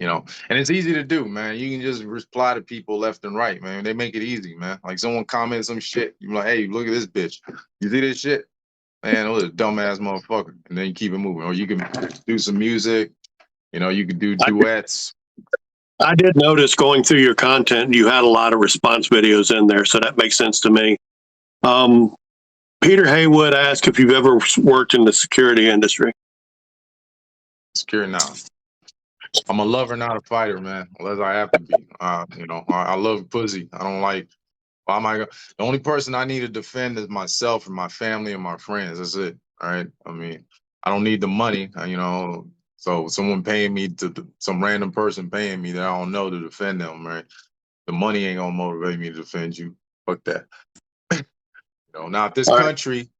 S3: And it's easy to do, man. You can just reply to people left and right, man. They make it easy, man. Like someone comments some shit, you're like, hey, look at this bitch. You see this shit? Man, it was a dumbass motherfucker. And then you keep it moving. Or you can do some music, you could do
S1: I,
S3: duets.
S1: I did notice going through your content, you had a lot of response videos in there, so that makes sense to me. Um, Peter Haywood asked if you've ever worked in the security industry.
S3: Secure now. I'm a lover, not a fighter, man. Unless I have to be. I love pussy. I don't like. Why am I? The only person I need to defend is myself and my family and my friends. That's it. All right. I mean, I don't need the money. So someone paying me some random person paying me that I don't know to defend them, right? The money ain't gonna motivate me to defend you. Fuck that. Now if this
S1: All right.
S3: country,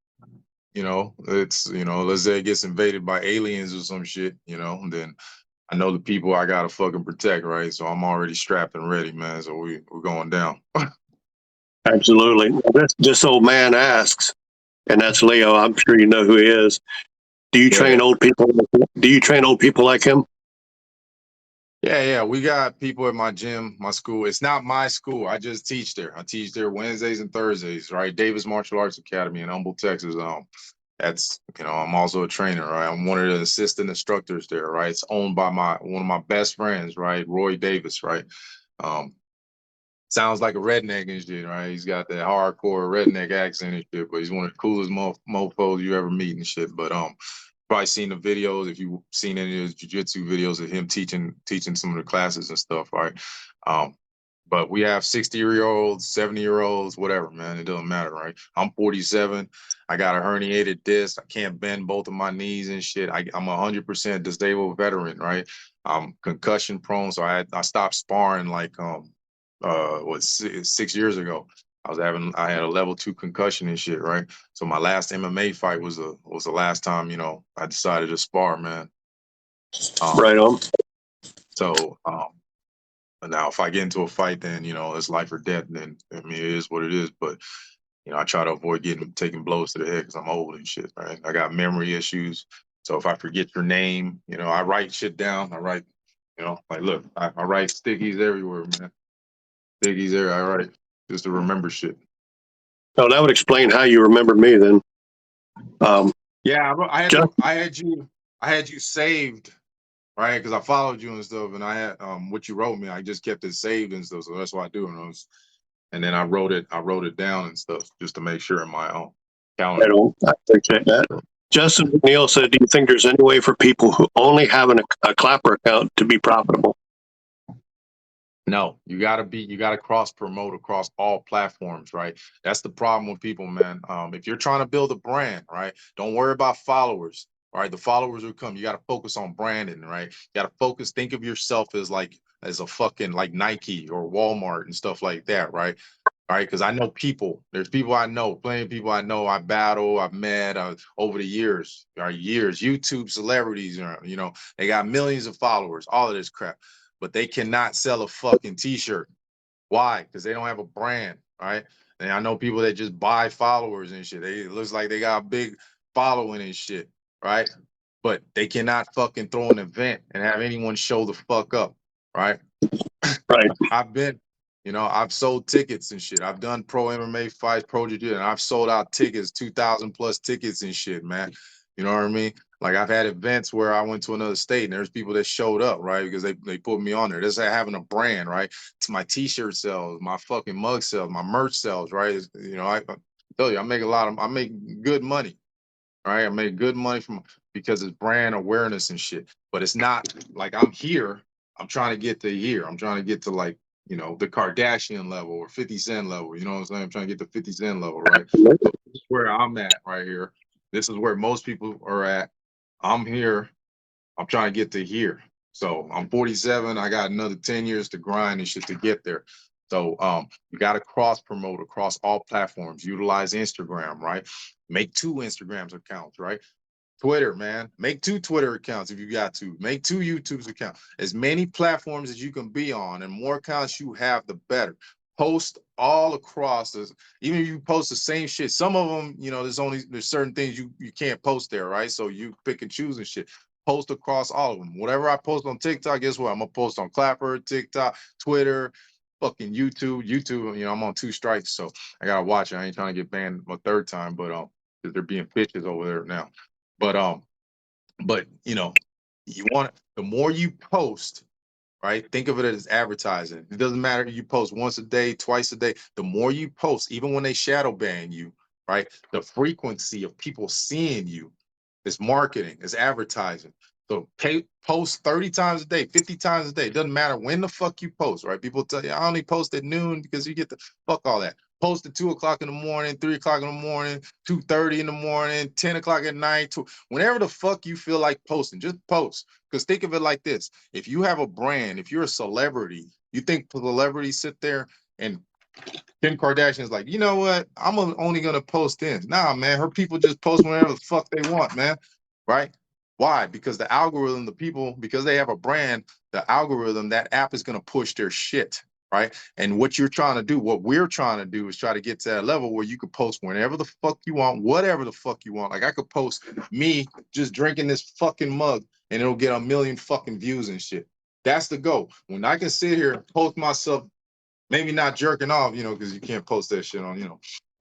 S3: it's let's say it gets invaded by aliens or some shit, then I know the people I gotta fucking protect, right? So I'm already strapped and ready, man. So we're going down.
S1: Absolutely. This old man asks, and that's Leo. I'm sure you know who he is. Do you train
S3: Yeah.
S1: old people? Do you train old people like him?
S3: Yeah. We got people at my gym, my school. It's not my school. I just teach there. I teach there Wednesdays and Thursdays, right? Davis Martial Arts Academy in Humble, Texas. That's I'm also a trainer, right? I'm one of the assistant instructors there, right? It's owned by one of my best friends, right? Roy Davis, right? Um, Sounds like a redneck and shit, right? He's got that hardcore redneck accent and shit, but he's one of the coolest mofos you ever meet and shit. But probably seen the videos if you've seen any of his jiu-jitsu videos of him teaching some of the classes and stuff, right? But we have 60-year-olds, 70-year-olds, whatever, man. It doesn't matter, right? I'm 47. I got a herniated disc. I can't bend both of my knees and shit. I'm a 100% disabled veteran, right? I'm concussion prone, so I stopped sparring like 6 years ago. I had a level 2 concussion and shit, right? So my last MMA fight was the last time, I decided to spar, man.
S1: Right on.
S3: So now if I get into a fight, then it's life or death. Then I mean it is what it is. But I try to avoid taking blows to the head because I'm old and shit, right? I got memory issues. So if I forget your name, I write shit down. I write, like look, I write stickies everywhere, man. Stickies there, I write just to remember shit.
S1: So that would explain how you remember me then.
S3: Yeah, I
S1: Just,
S3: had you saved, right? Because I followed you and stuff, and I had what you wrote me. I just kept it saved and stuff, so that's why I do it. And then I wrote it down and stuff just to make sure in my own calendar.
S1: I appreciate that. Justin McNeil said, "Do you think there's any way for people who only have a Clapper account to be profitable?"
S3: No, you gotta cross promote across all platforms, right? That's the problem with people, man. If you're trying to build a brand, right, don't worry about followers. All right, the followers will come. You got to focus on branding, right? You got to focus. Think of yourself as a fucking like Nike or Walmart and stuff like that, right? All right, because I know people. There's people I know, plenty of people I know. I've met over the years, years. YouTube celebrities, they got millions of followers. All of this crap, but they cannot sell a fucking t-shirt. Why? Because they don't have a brand, right? And I know people that just buy followers and shit. It looks like they got a big following and shit, right? But they cannot fucking throw an event and have anyone show the fuck up, right?
S1: Right.
S3: I've sold tickets and shit. I've done pro MMA fights, pro jiu-jitsu, and I've sold out tickets, 2,000 plus tickets and shit, man. You know what I mean? Like I've had events where I went to another state and there's people that showed up, right? Because they put me on there. That's having a brand, right? It's my t-shirt sales, my fucking mug sales, my merch sales, right? I tell you, I make good money, right? I make good money because it's brand awareness and shit. But it's not like I'm here. I'm trying to get to here. I'm trying to get to like, the Kardashian level or 50 Cent level. You know what I'm saying? I'm trying to get to 50 Cent level, right? So this is where I'm at right here. This is where most people are at. I'm here. I'm trying to get to here. So I'm 47. I got another 10 years to grind and shit to get there. So you got to cross promote across all platforms. Utilize Instagram, right? Make 2 Instagrams accounts, right? Twitter, man. Make 2 Twitter accounts if you got to. Make 2 YouTube's accounts. As many platforms as you can be on, and more accounts you have, the better. Post all across. Even if you post the same shit, some of them, there's certain things you can't post there, right? So you pick and choose and shit. Post across all of them. Whatever I post on TikTok, guess what? I'm gonna post on Clapper, TikTok, Twitter, fucking YouTube. YouTube, I'm on 2 strikes, so I gotta watch it. I ain't trying to get banned a 3rd time, but because they're being bitches over there now. But you want the more you post, right? Think of it as advertising. It doesn't matter if you post once a day, twice a day. The more you post, even when they shadow ban you, right? The frequency of people seeing you is marketing, is advertising. So post 30 times a day, 50 times a day. It doesn't matter when the fuck you post, right? People tell you, I only post at noon because you get the fuck all that. Post at 2 o'clock in the morning, 3 o'clock in the morning, 2:30 in the morning, 10 o'clock at night. Whenever the fuck you feel like posting, just post. Because think of it like this. If you have a brand, if you're a celebrity, you think celebrities sit there and Kim Kardashian's like, you know what? I'm only gonna post in. Nah, man, her people just post whenever the fuck they want, man. Right? Why? Because the algorithm, the people, because they have a brand, the algorithm, that app is gonna push their shit, right? And what you're trying to do, what we're trying to do is try to get to that level where you could post whenever the fuck you want, whatever the fuck you want. Like I could post me just drinking this fucking mug and it'll get a million fucking views and shit. That's the goal. When I can sit here and post myself, maybe not jerking off, because you can't post that shit on,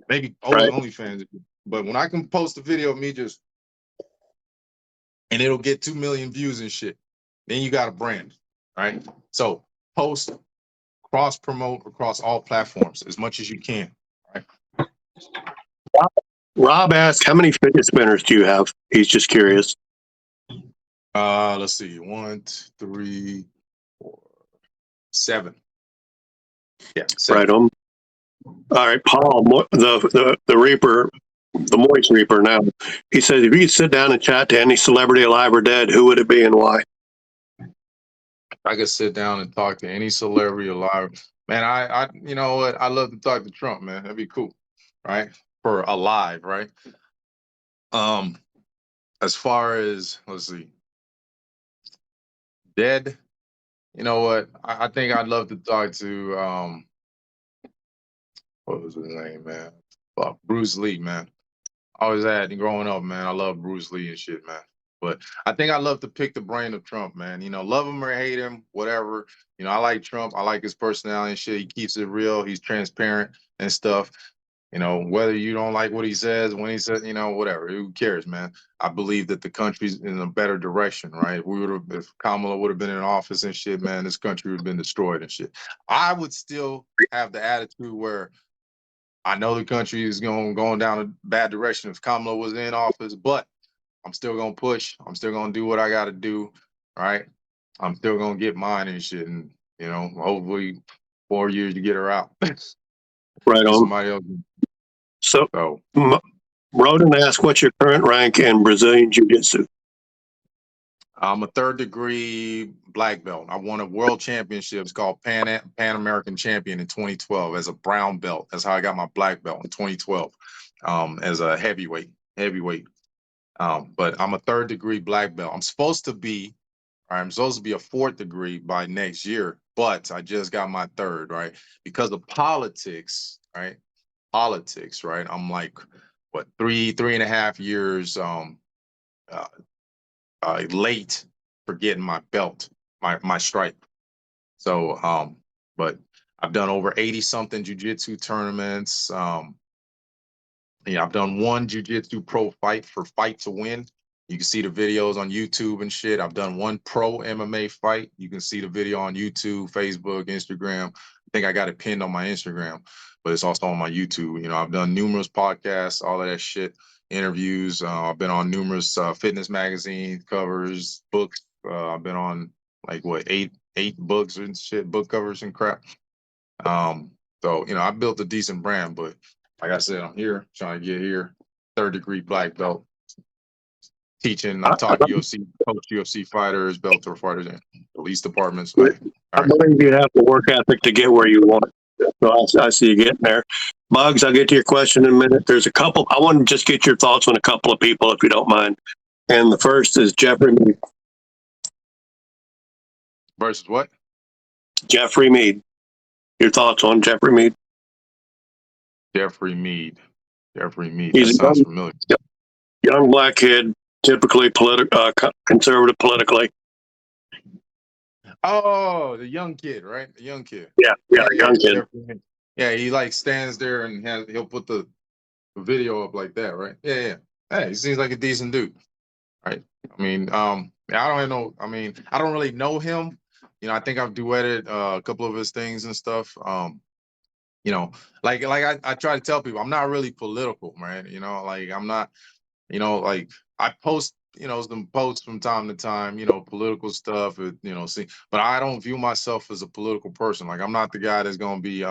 S3: maybe
S1: Right.
S3: OnlyFans. But when I can post a video of me and it'll get 2 million views and shit, then you got a brand, right? So post, cross promote across all platforms as much as you can, right?
S1: Rob asked, "How many fidget spinners do you have?" He's just curious.
S3: Let's see, 1, 2, 3, 4, 7. Yeah, 7.
S1: Right on. All right, Paul, the Reaper, the Moist Reaper. Now, he says, if you could sit down and chat to any celebrity alive or dead, who would it be and why?
S3: I could sit down and talk to any celebrity alive. Man, you know what? I love to talk to Trump, man. That'd be cool, right? For alive, right? As far as, let's see, dead, you know what? I think I'd love to talk to what was his name, man? Fuck, Bruce Lee, man. I always had growing up, man. I love Bruce Lee and shit, man. But I think I love to pick the brain of Trump, man. Love him or hate him, whatever. I like Trump. I like his personality and shit. He keeps it real. He's transparent and stuff. You know, whether you don't like what he says, when he says, you know, whatever, who cares, man? I believe that the country's in a better direction, right? We would have, if Kamala would have been in office and shit, man, this country would have been destroyed and shit. I would still have the attitude where I know the country is going down a bad direction if Kamala was in office, but I'm still gonna push. I'm still gonna do what I got to do, right? I'm still gonna get mine and shit, and you know, hopefully 4 years to get her out. Get
S1: Right on.
S3: somebody else.
S1: So,
S3: So
S1: Roden asked, what's your current rank in Brazilian Jiu-Jitsu?
S3: I'm a third degree black belt. I won a world championships called Pan American Champion in 2012 as a brown belt. That's how I got my black belt in 2012, as a heavyweight. But I'm a third degree black belt. I'm supposed to be a fourth degree by next year, but I just got my third, right? Because of politics, right? Politics, right? I'm like, what, 3.5 years uh, late for getting my belt, my stripe. So, but I've done over 80 something jujitsu tournaments. Yeah, I've done one jujitsu pro fight for Fight to Win. You can see the videos on YouTube and shit. I've done one pro MMA fight. You can see the video on YouTube, Facebook, Instagram. I think I got it pinned on my Instagram, but it's also on my YouTube. You know, I've done numerous podcasts, all of that shit, interviews. I've been on numerous fitness magazine covers, books. I've been on like what, eight books and shit, book covers and crap. So you know, I built a decent brand, but like I said, I'm here trying to get here. Third degree black belt, teaching. I
S1: I,
S3: taught UFC, coach UFC fighters, Bellator fighters, and police departments.
S1: I
S3: Like, all right,
S1: believe you have the work ethic to get where you want. So I see you getting there. Bugs, I'll get to your question in a minute. There's a couple. I want to just get your thoughts on a couple of people, if you don't mind. And the first is Jeffrey Mead.
S3: versus what?
S1: Jeffrey Mead. Your thoughts on Jeffrey Mead?
S3: Jeffrey Mead. Jeffrey Mead. That
S1: He's a
S3: sounds familiar.
S1: young black kid, typically conservative politically.
S3: Oh, the young kid, right? The young kid.
S1: Yeah, young kid.
S3: Jeffrey Mead. Yeah, he like stands there and he'll put the video up like that, right? Yeah. Hey, he seems like a decent dude. Right. I mean, I don't know. I mean, I don't really know him. You know, I think I've duetted a couple of his things and stuff. You know, like I try to tell people, I'm not really political, man. You know, like I'm not. You know, like I post, you know, some posts from time to time. You know, political stuff. You know, see, but I don't view myself as a political person. Like I'm not the guy that's gonna be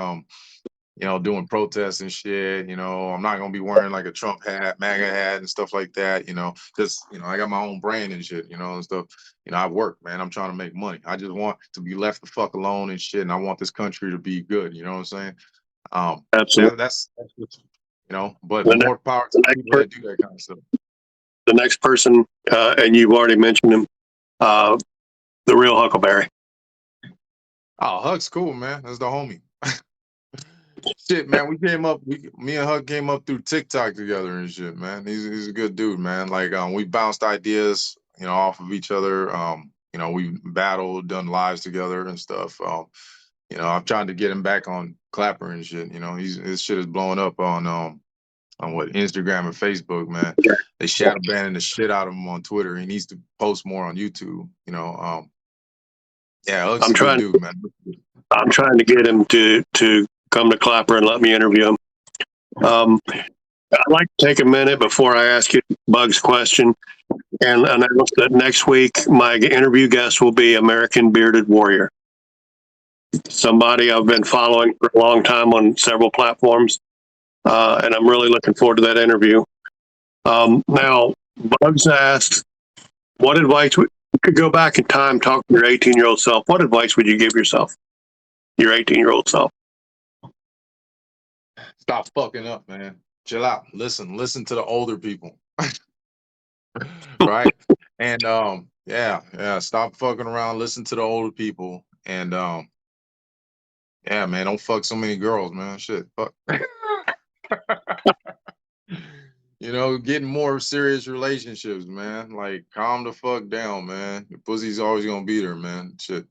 S3: you know, doing protests and shit. You know, I'm not gonna be wearing like a Trump hat, MAGA hat, and stuff like that. You know, because you know I got my own brand and shit. You know, and stuff. You know, I work, man. I'm trying to make money. I just want to be left the fuck alone and shit. And I want this country to be good. You know what I'm saying?
S1: Absolutely.
S3: That's you know. But
S1: The
S3: more power to the people that do that kind of stuff.
S1: the next person, and you've already mentioned him, the real Huckleberry.
S3: Oh, Huck's cool, man. That's the homie. Shit, man, me and Huck came up through TikTok together and shit, man. He's a good dude, man. Like, we bounced ideas, you know, off of each other. You know, we battled, done lives together and stuff. You know, I'm trying to get him back on Clapper and shit. You know, his shit is blowing up on what, Instagram and Facebook, man. They shadow banning the shit out of him on Twitter. He needs to post more on YouTube. You know, yeah, Huck's a good dude, man.
S1: I'm trying to get him to come to Clapper and let me interview him. I'd like to take a minute before I ask you Bug's question and announce that next week my interview guest will be American Bearded Warrior, somebody I've been following for a long time on several platforms, and I'm really looking forward to that interview. Now, Bugs asked, what advice you could go back in time, talk to your 18-year-old self. What advice would you give yourself, your 18-year-old self?
S3: Stop fucking up, man. Chill out. Listen to the older people. Right? And yeah, stop fucking around, listen to the older people. And yeah, man, don't fuck so many girls, man. Shit. Fuck. You know, getting more serious relationships, man. Like, calm the fuck down, man. Your pussy's always gonna be there, man. Shit.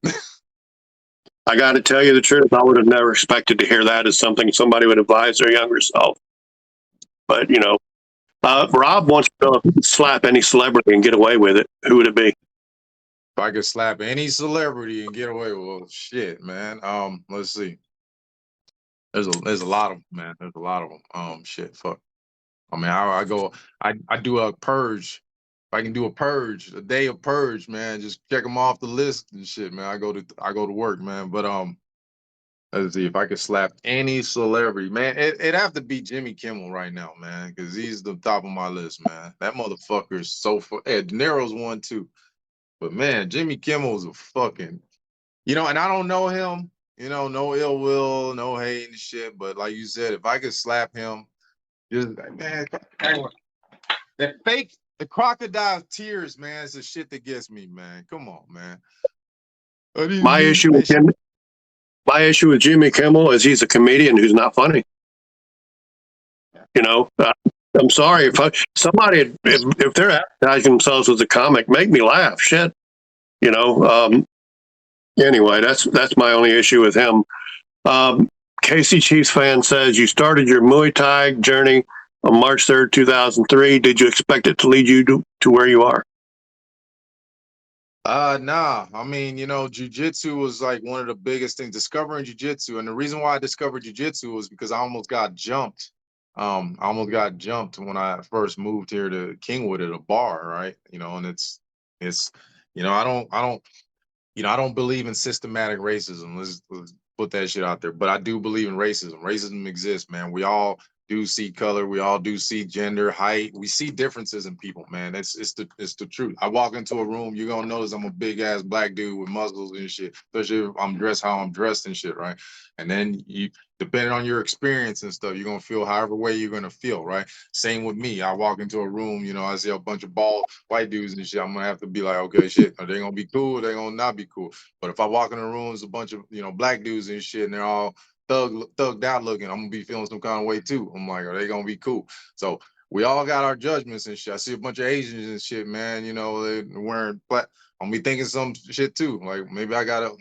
S1: I got to tell you the truth. I would have never expected to hear that as something somebody would advise their younger self. But Rob wants to know if you could slap any celebrity and get away with it. Who would it be?
S3: If I could slap any celebrity and get away with, well, shit, man. Let's see. There's a lot of them, man. There's a lot of them. Shit, fuck. I mean, I do a purge. If I can do a purge, a day of purge, man, just check them off the list and shit, man. I go to work, man. But let's see if I could slap any celebrity, man. It'd have to be Jimmy Kimmel right now, man, because he's the top of my list, man. That motherfucker is so fun. Yeah, De Niro's one too, but man, Jimmy Kimmel's a fucking, and I don't know him, no ill will, no hate and shit. But like you said, if I could slap him, just man, the crocodile tears, man, is the shit that gets me, man. Come on, man.
S1: My issue with him, my issue with Jimmy Kimmel is he's a comedian who's not funny. I'm sorry if they're advertising themselves as a comic, make me laugh. Shit. Anyway, that's my only issue with him. Casey Chiefs fan says you started your Muay Thai journey on March 3rd, 2003. Did you expect it to lead you to where you are?
S3: Nah. I mean, jujitsu was like one of the biggest things, discovering jujitsu. And the reason why I discovered jujitsu was because I almost got jumped. I almost got jumped when I first moved here to Kingwood at a bar, right? And it's, I don't believe in systematic racism. Let's put that shit out there. But I do believe in racism. Racism exists, man. We all do see color. We all do see gender, height. We see differences in people, man. It's the truth. I walk into a room, you're gonna notice I'm a big ass black dude with muscles and shit, especially if I'm dressed how I'm dressed and shit, right? And then depending on your experience and stuff, you're gonna feel however way you're gonna feel, right? Same with me. I walk into a room, I see a bunch of bald white dudes and shit. I'm gonna have to be like, okay, shit, are they gonna be cool? Are they gonna not be cool? But if I walk in a room, there's a bunch of black dudes and shit, and they're all thugged out looking, I'm gonna be feeling some kind of way too. I'm like, are they gonna be cool? So we all got our judgments and shit. I see a bunch of Asians and shit, man. They're wearing black. I'm be thinking some shit too. Like maybe I gotta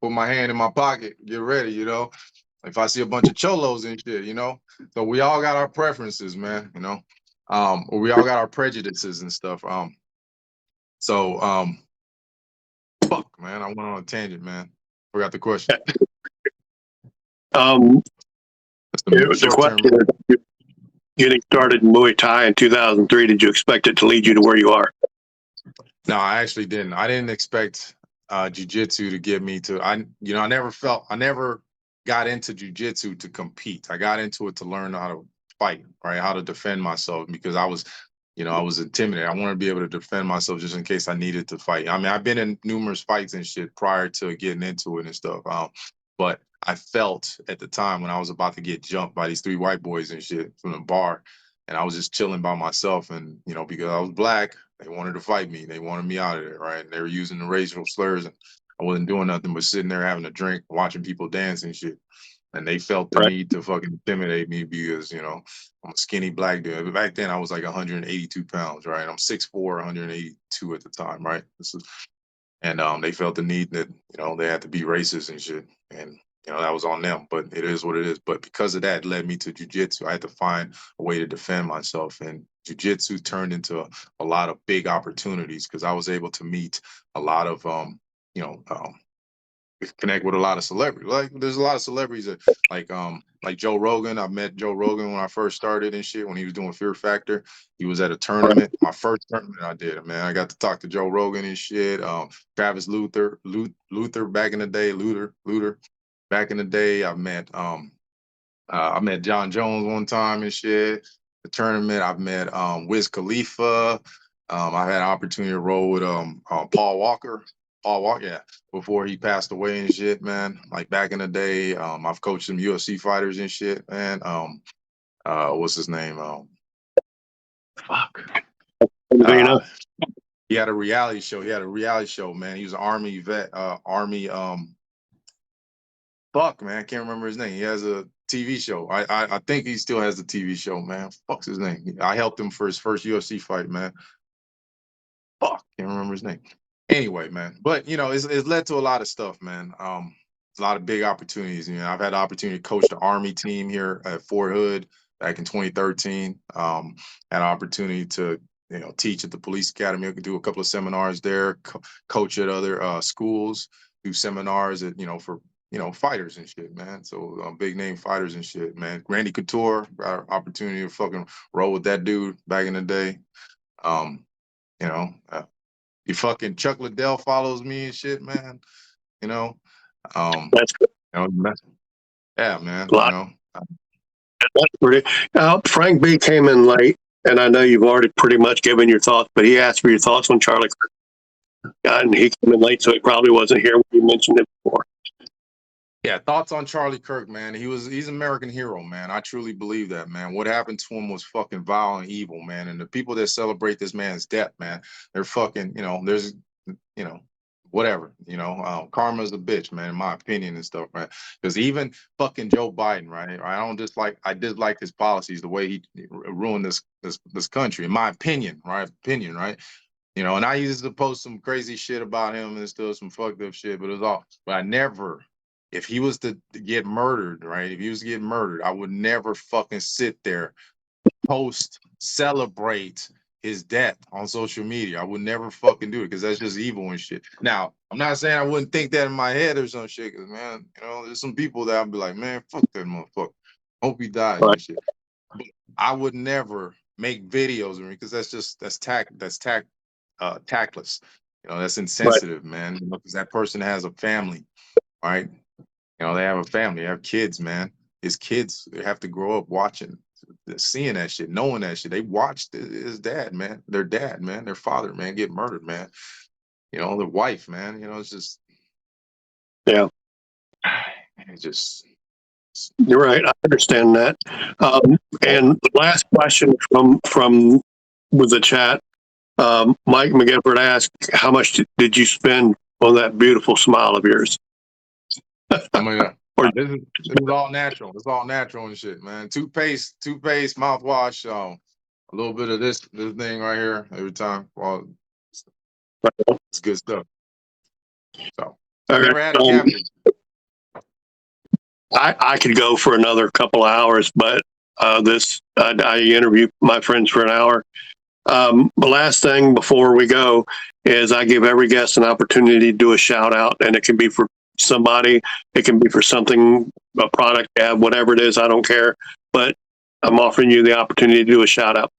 S3: put my hand in my pocket, get ready. If I see a bunch of cholos and shit, So we all got our preferences, man. Or we all got our prejudices and stuff. So fuck, man. I went on a tangent, man. Forgot the question.
S1: The question is, getting started in Muay Thai in 2003, did you expect it to lead you to where you are?
S3: No, I actually didn't. I didn't expect jiu-jitsu to get me to, I never got into jiu-jitsu to compete. I got into it to learn how to fight, right? How to defend myself, because I was intimidated. I wanted to be able to defend myself just in case I needed to fight. I mean, I've been in numerous fights and shit prior to getting into it and stuff. But I felt at the time when I was about to get jumped by these three white boys and shit from the bar, and I was just chilling by myself, and because I was black, they wanted to fight me. They wanted me out of there, right? And they were using the racial slurs, and I wasn't doing nothing but sitting there having a drink, watching people dance and shit. And they felt the need to fucking intimidate me because, I'm a skinny black dude. Back then, I was like 182 pounds, right? I'm 6'4", 182 at the time, right? And they felt the need that, they had to be racist and shit. And, that was on them, but it is what it is. But because of that, it led me to jujitsu. I had to find a way to defend myself. And jujitsu turned into a lot of big opportunities because I was able to meet a lot of, connect with a lot of celebrities. Like there's a lot of celebrities that like Joe Rogan. I met Joe Rogan when I first started and shit, when he was doing Fear Factor. He was at a tournament, my first tournament I did, man. I got to talk to Joe Rogan and shit. Travis Luther back in the day, Luther back in the day. I met John Jones one time and shit. The tournament, I've met Wiz Khalifa. I had an opportunity to roll with Paul Walker. Yeah, before he passed away and shit, man. Like back in the day, I've coached some UFC fighters and shit, man. What's his name? Fuck. He had a reality show. Man. He was an Army vet. Fuck, man. I can't remember his name. He has a TV show. I think he still has the TV show, man. Fuck's his name? I helped him for his first UFC fight, man. Fuck, can't remember his name. Anyway, man. But it's led to a lot of stuff, man. A lot of big opportunities. I've had the opportunity to coach the Army team here at Fort Hood. back in 2013. Had an opportunity to teach at the police academy. I could do a couple of seminars there, coach at other schools, do seminars at for fighters and shit, man. So big name fighters and shit, man. Randy Couture, got an opportunity to fucking roll with that dude back in the day. You know, you fucking Chuck Liddell follows me and shit, man. You know, um,
S1: That's good.
S3: yeah, man.
S1: A lot. That's pretty. Frank B came in late, and I know you've already pretty much given your thoughts, but he asked for your thoughts on Charlie Kirk, and he came in late, so he probably wasn't here when you mentioned it before.
S3: Yeah, thoughts on Charlie Kirk, man. He's an American hero, man. I truly believe that, man. What happened to him was fucking vile and evil, man. And the people that celebrate this man's death, man, they're fucking, there's, whatever, karma's a bitch, man, in my opinion and stuff, right? Because even fucking Joe Biden, right? I dislike his policies, the way he ruined this country, in my opinion, right? And I used to post some crazy shit about him and still some fucked up shit, but I never, if he was to get murdered, right? If he was to get murdered, I would never fucking sit there, celebrate his death on social media. I would never fucking do it because that's just evil and shit. Now, I'm not saying I wouldn't think that in my head or some shit, because, man, there's some people that I'd be like, man, fuck that motherfucker. Hope he dies
S1: Right.
S3: and shit. But I would never make videos of him because that's tactless. That's insensitive, man. Because that person has a family, right? They have a family, they have kids, man. His kids, they have to grow up watching, seeing that shit, knowing that shit. They watched his dad, man, their father, man, get murdered, man. Their wife, man. It's just,
S1: Yeah,
S3: it's just.
S1: you're right. I understand that. And the last question from with the chat, Mike McGifford asked, "How much did you spend on that beautiful smile of yours?"
S3: I mean,
S1: Or
S3: this is all natural. It's all natural and shit, man. Toothpaste, mouthwash, a little bit of this thing right here every time. Well, it's good stuff. So I've never had a cavity.
S1: I could go for another couple of hours, but I interview my friends for an hour. The last thing before we go is I give every guest an opportunity to do a shout out, and it can be for somebody, it can be for something, a product, ad, whatever it is. I don't care, but I'm offering you the opportunity to do a shout out.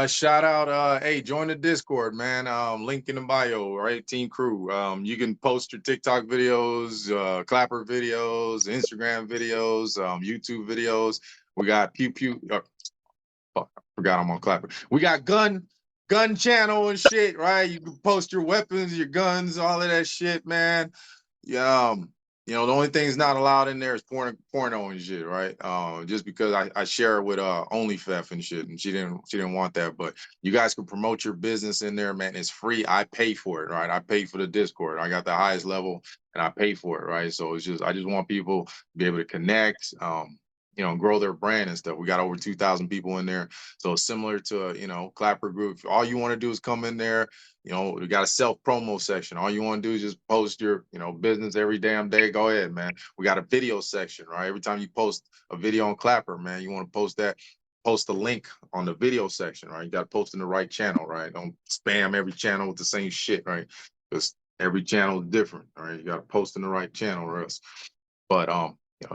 S3: Shout out, hey, join the Discord, man. Link in the bio, right? Team Crew. You can post your TikTok videos, Clapper videos, Instagram videos, YouTube videos. We got pew pew. Fuck, I forgot I'm on Clapper. We got gun channel and shit, right? You can post your weapons, your guns, all of that shit, man. Yeah, the only thing's not allowed in there is porno and shit, right? Just because I share it with OnlyFef and shit, and she didn't want that. But you guys can promote your business in there, man. It's free. I pay for it, right? I pay for the Discord. I got the highest level, and I pay for it, right? So I just want people to be able to connect, grow their brand and stuff. We got over 2,000 people in there, so similar to Clapper Group. All you want to do is come in there. We got a self-promo section. All you want to do is just post your, business every damn day. Go ahead, man. We got a video section, right? Every time you post a video on Clapper, man, you want to post the link on the video section, right? You got to post in the right channel, right? Don't spam every channel with the same shit, right? Because every channel is different, all right? You got to post in the right channel or else. But,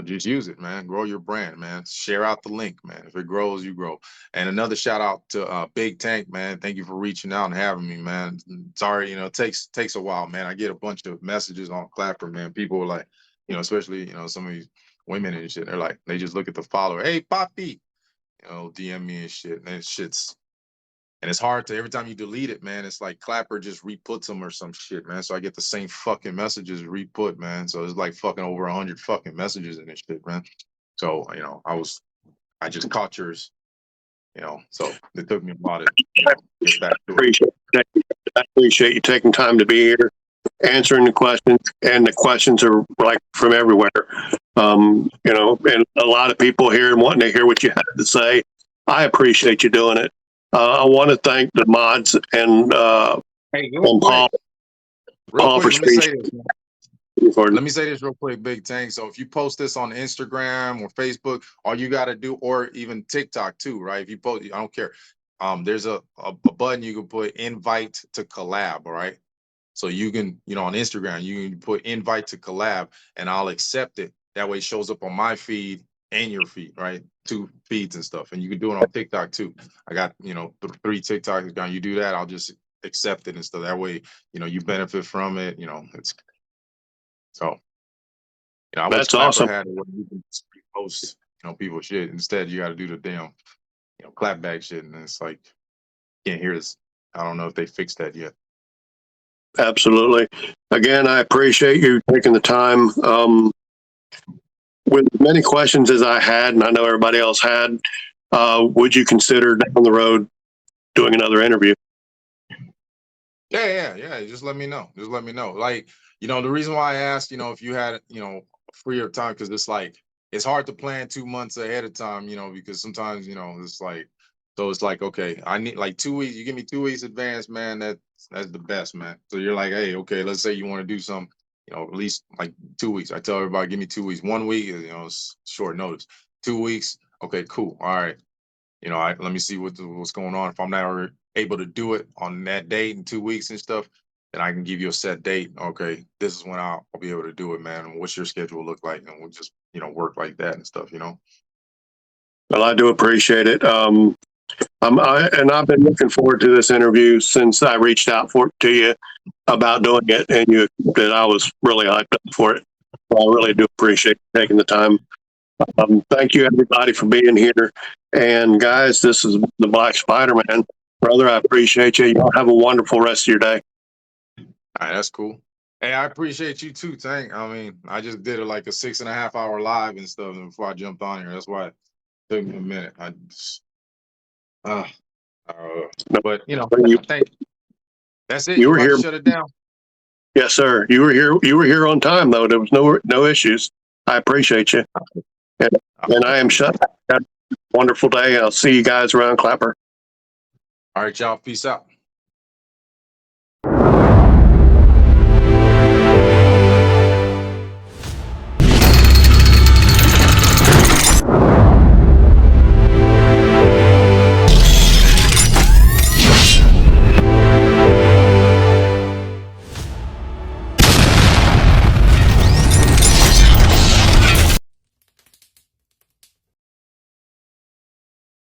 S3: just use it, man. Grow your brand, man. Share out the link, man. If it grows, you grow. And another shout out to Big Tank, man. Thank you for reaching out and having me, man. Sorry, it takes a while, man. I get a bunch of messages on Clapper, man. People are like, especially some of these women and shit. They're like, they just look at the follower, hey, Poppy, DM me and shit. And it's hard to, every time you delete it, man, it's like Clapper just re-puts them or some shit, man. So I get the same fucking messages re-put, man. So it's like fucking over 100 fucking messages in this shit, man. So, I just caught yours, so it took me a while to, get back to it.
S1: I appreciate you taking time to be here, answering the questions, and the questions are like from everywhere. And a lot of people here and wanting to hear what you had to say. I appreciate you doing it. I want to thank the mods and
S3: Hey,
S1: Paul
S3: quick,
S1: for
S3: let me say
S1: speaking.
S3: this, man. Let me say this real quick, Big Tank. So if you post this on Instagram or Facebook, all you got to do, or even TikTok too, right? If you post, I don't care. There's a button you can put invite to collab, all right? So you can, on Instagram, you can put invite to collab and I'll accept it. That way it shows up on my feed and your feed, right? 2 feeds and stuff. And you can do it on TikTok too. I got, 3 TikToks down. You do that, I'll just accept it and stuff. That way, you benefit from it. It's so, I wish
S1: That's
S3: Clapper
S1: awesome.
S3: had it where you can just repost, people shit. Instead, you got to do the damn, clapback shit. And it's like, can't hear this. I don't know if they fixed that yet.
S1: Absolutely. Again, I appreciate you taking the time. With as many questions as I had, and I know everybody else had, would you consider down the road doing another interview?
S3: Yeah. Just let me know. Just let me know. Like, the reason why I asked, if you had, freer time, because it's like, it's hard to plan 2 months ahead of time, because sometimes, it's like, so it's like, okay, I need like 2 weeks. You give me 2 weeks advance, man. That's the best, man. So you're like, hey, okay, let's say you want to do something, at least like 2 weeks. I tell everybody, give me 2 weeks. 1 week is, it's short notice. 2 weeks, okay, cool. All right. Let me see what's going on. If I'm not able to do it on that date in 2 weeks and stuff, then I can give you a set date. Okay, this is when I'll be able to do it, man. And what's your schedule look like? And we'll just, work like that and stuff,
S1: Well, I do appreciate it. And I've been looking forward to this interview since I reached out to you about doing it, and you accepted. I was really hyped up for it. So I really do appreciate you taking the time. Thank you, everybody, for being here. And guys, this is the Black Spider-Man. Brother, I appreciate you. Y'all have a wonderful rest of your day.
S3: All right, that's cool. Hey, I appreciate you too, Tank. I mean, I just did it like a 6.5 hour live and stuff before I jumped on here. That's why it took me a minute. Uh, but I think that's it.
S1: You
S3: You
S1: were
S3: about to
S1: here.
S3: shut it down?
S1: Yes, sir. You were here. You were here on time, though. There was no issues. I appreciate you. And I am shut. Have a wonderful day. I'll see you guys around Clapper.
S3: All right, y'all. Peace out.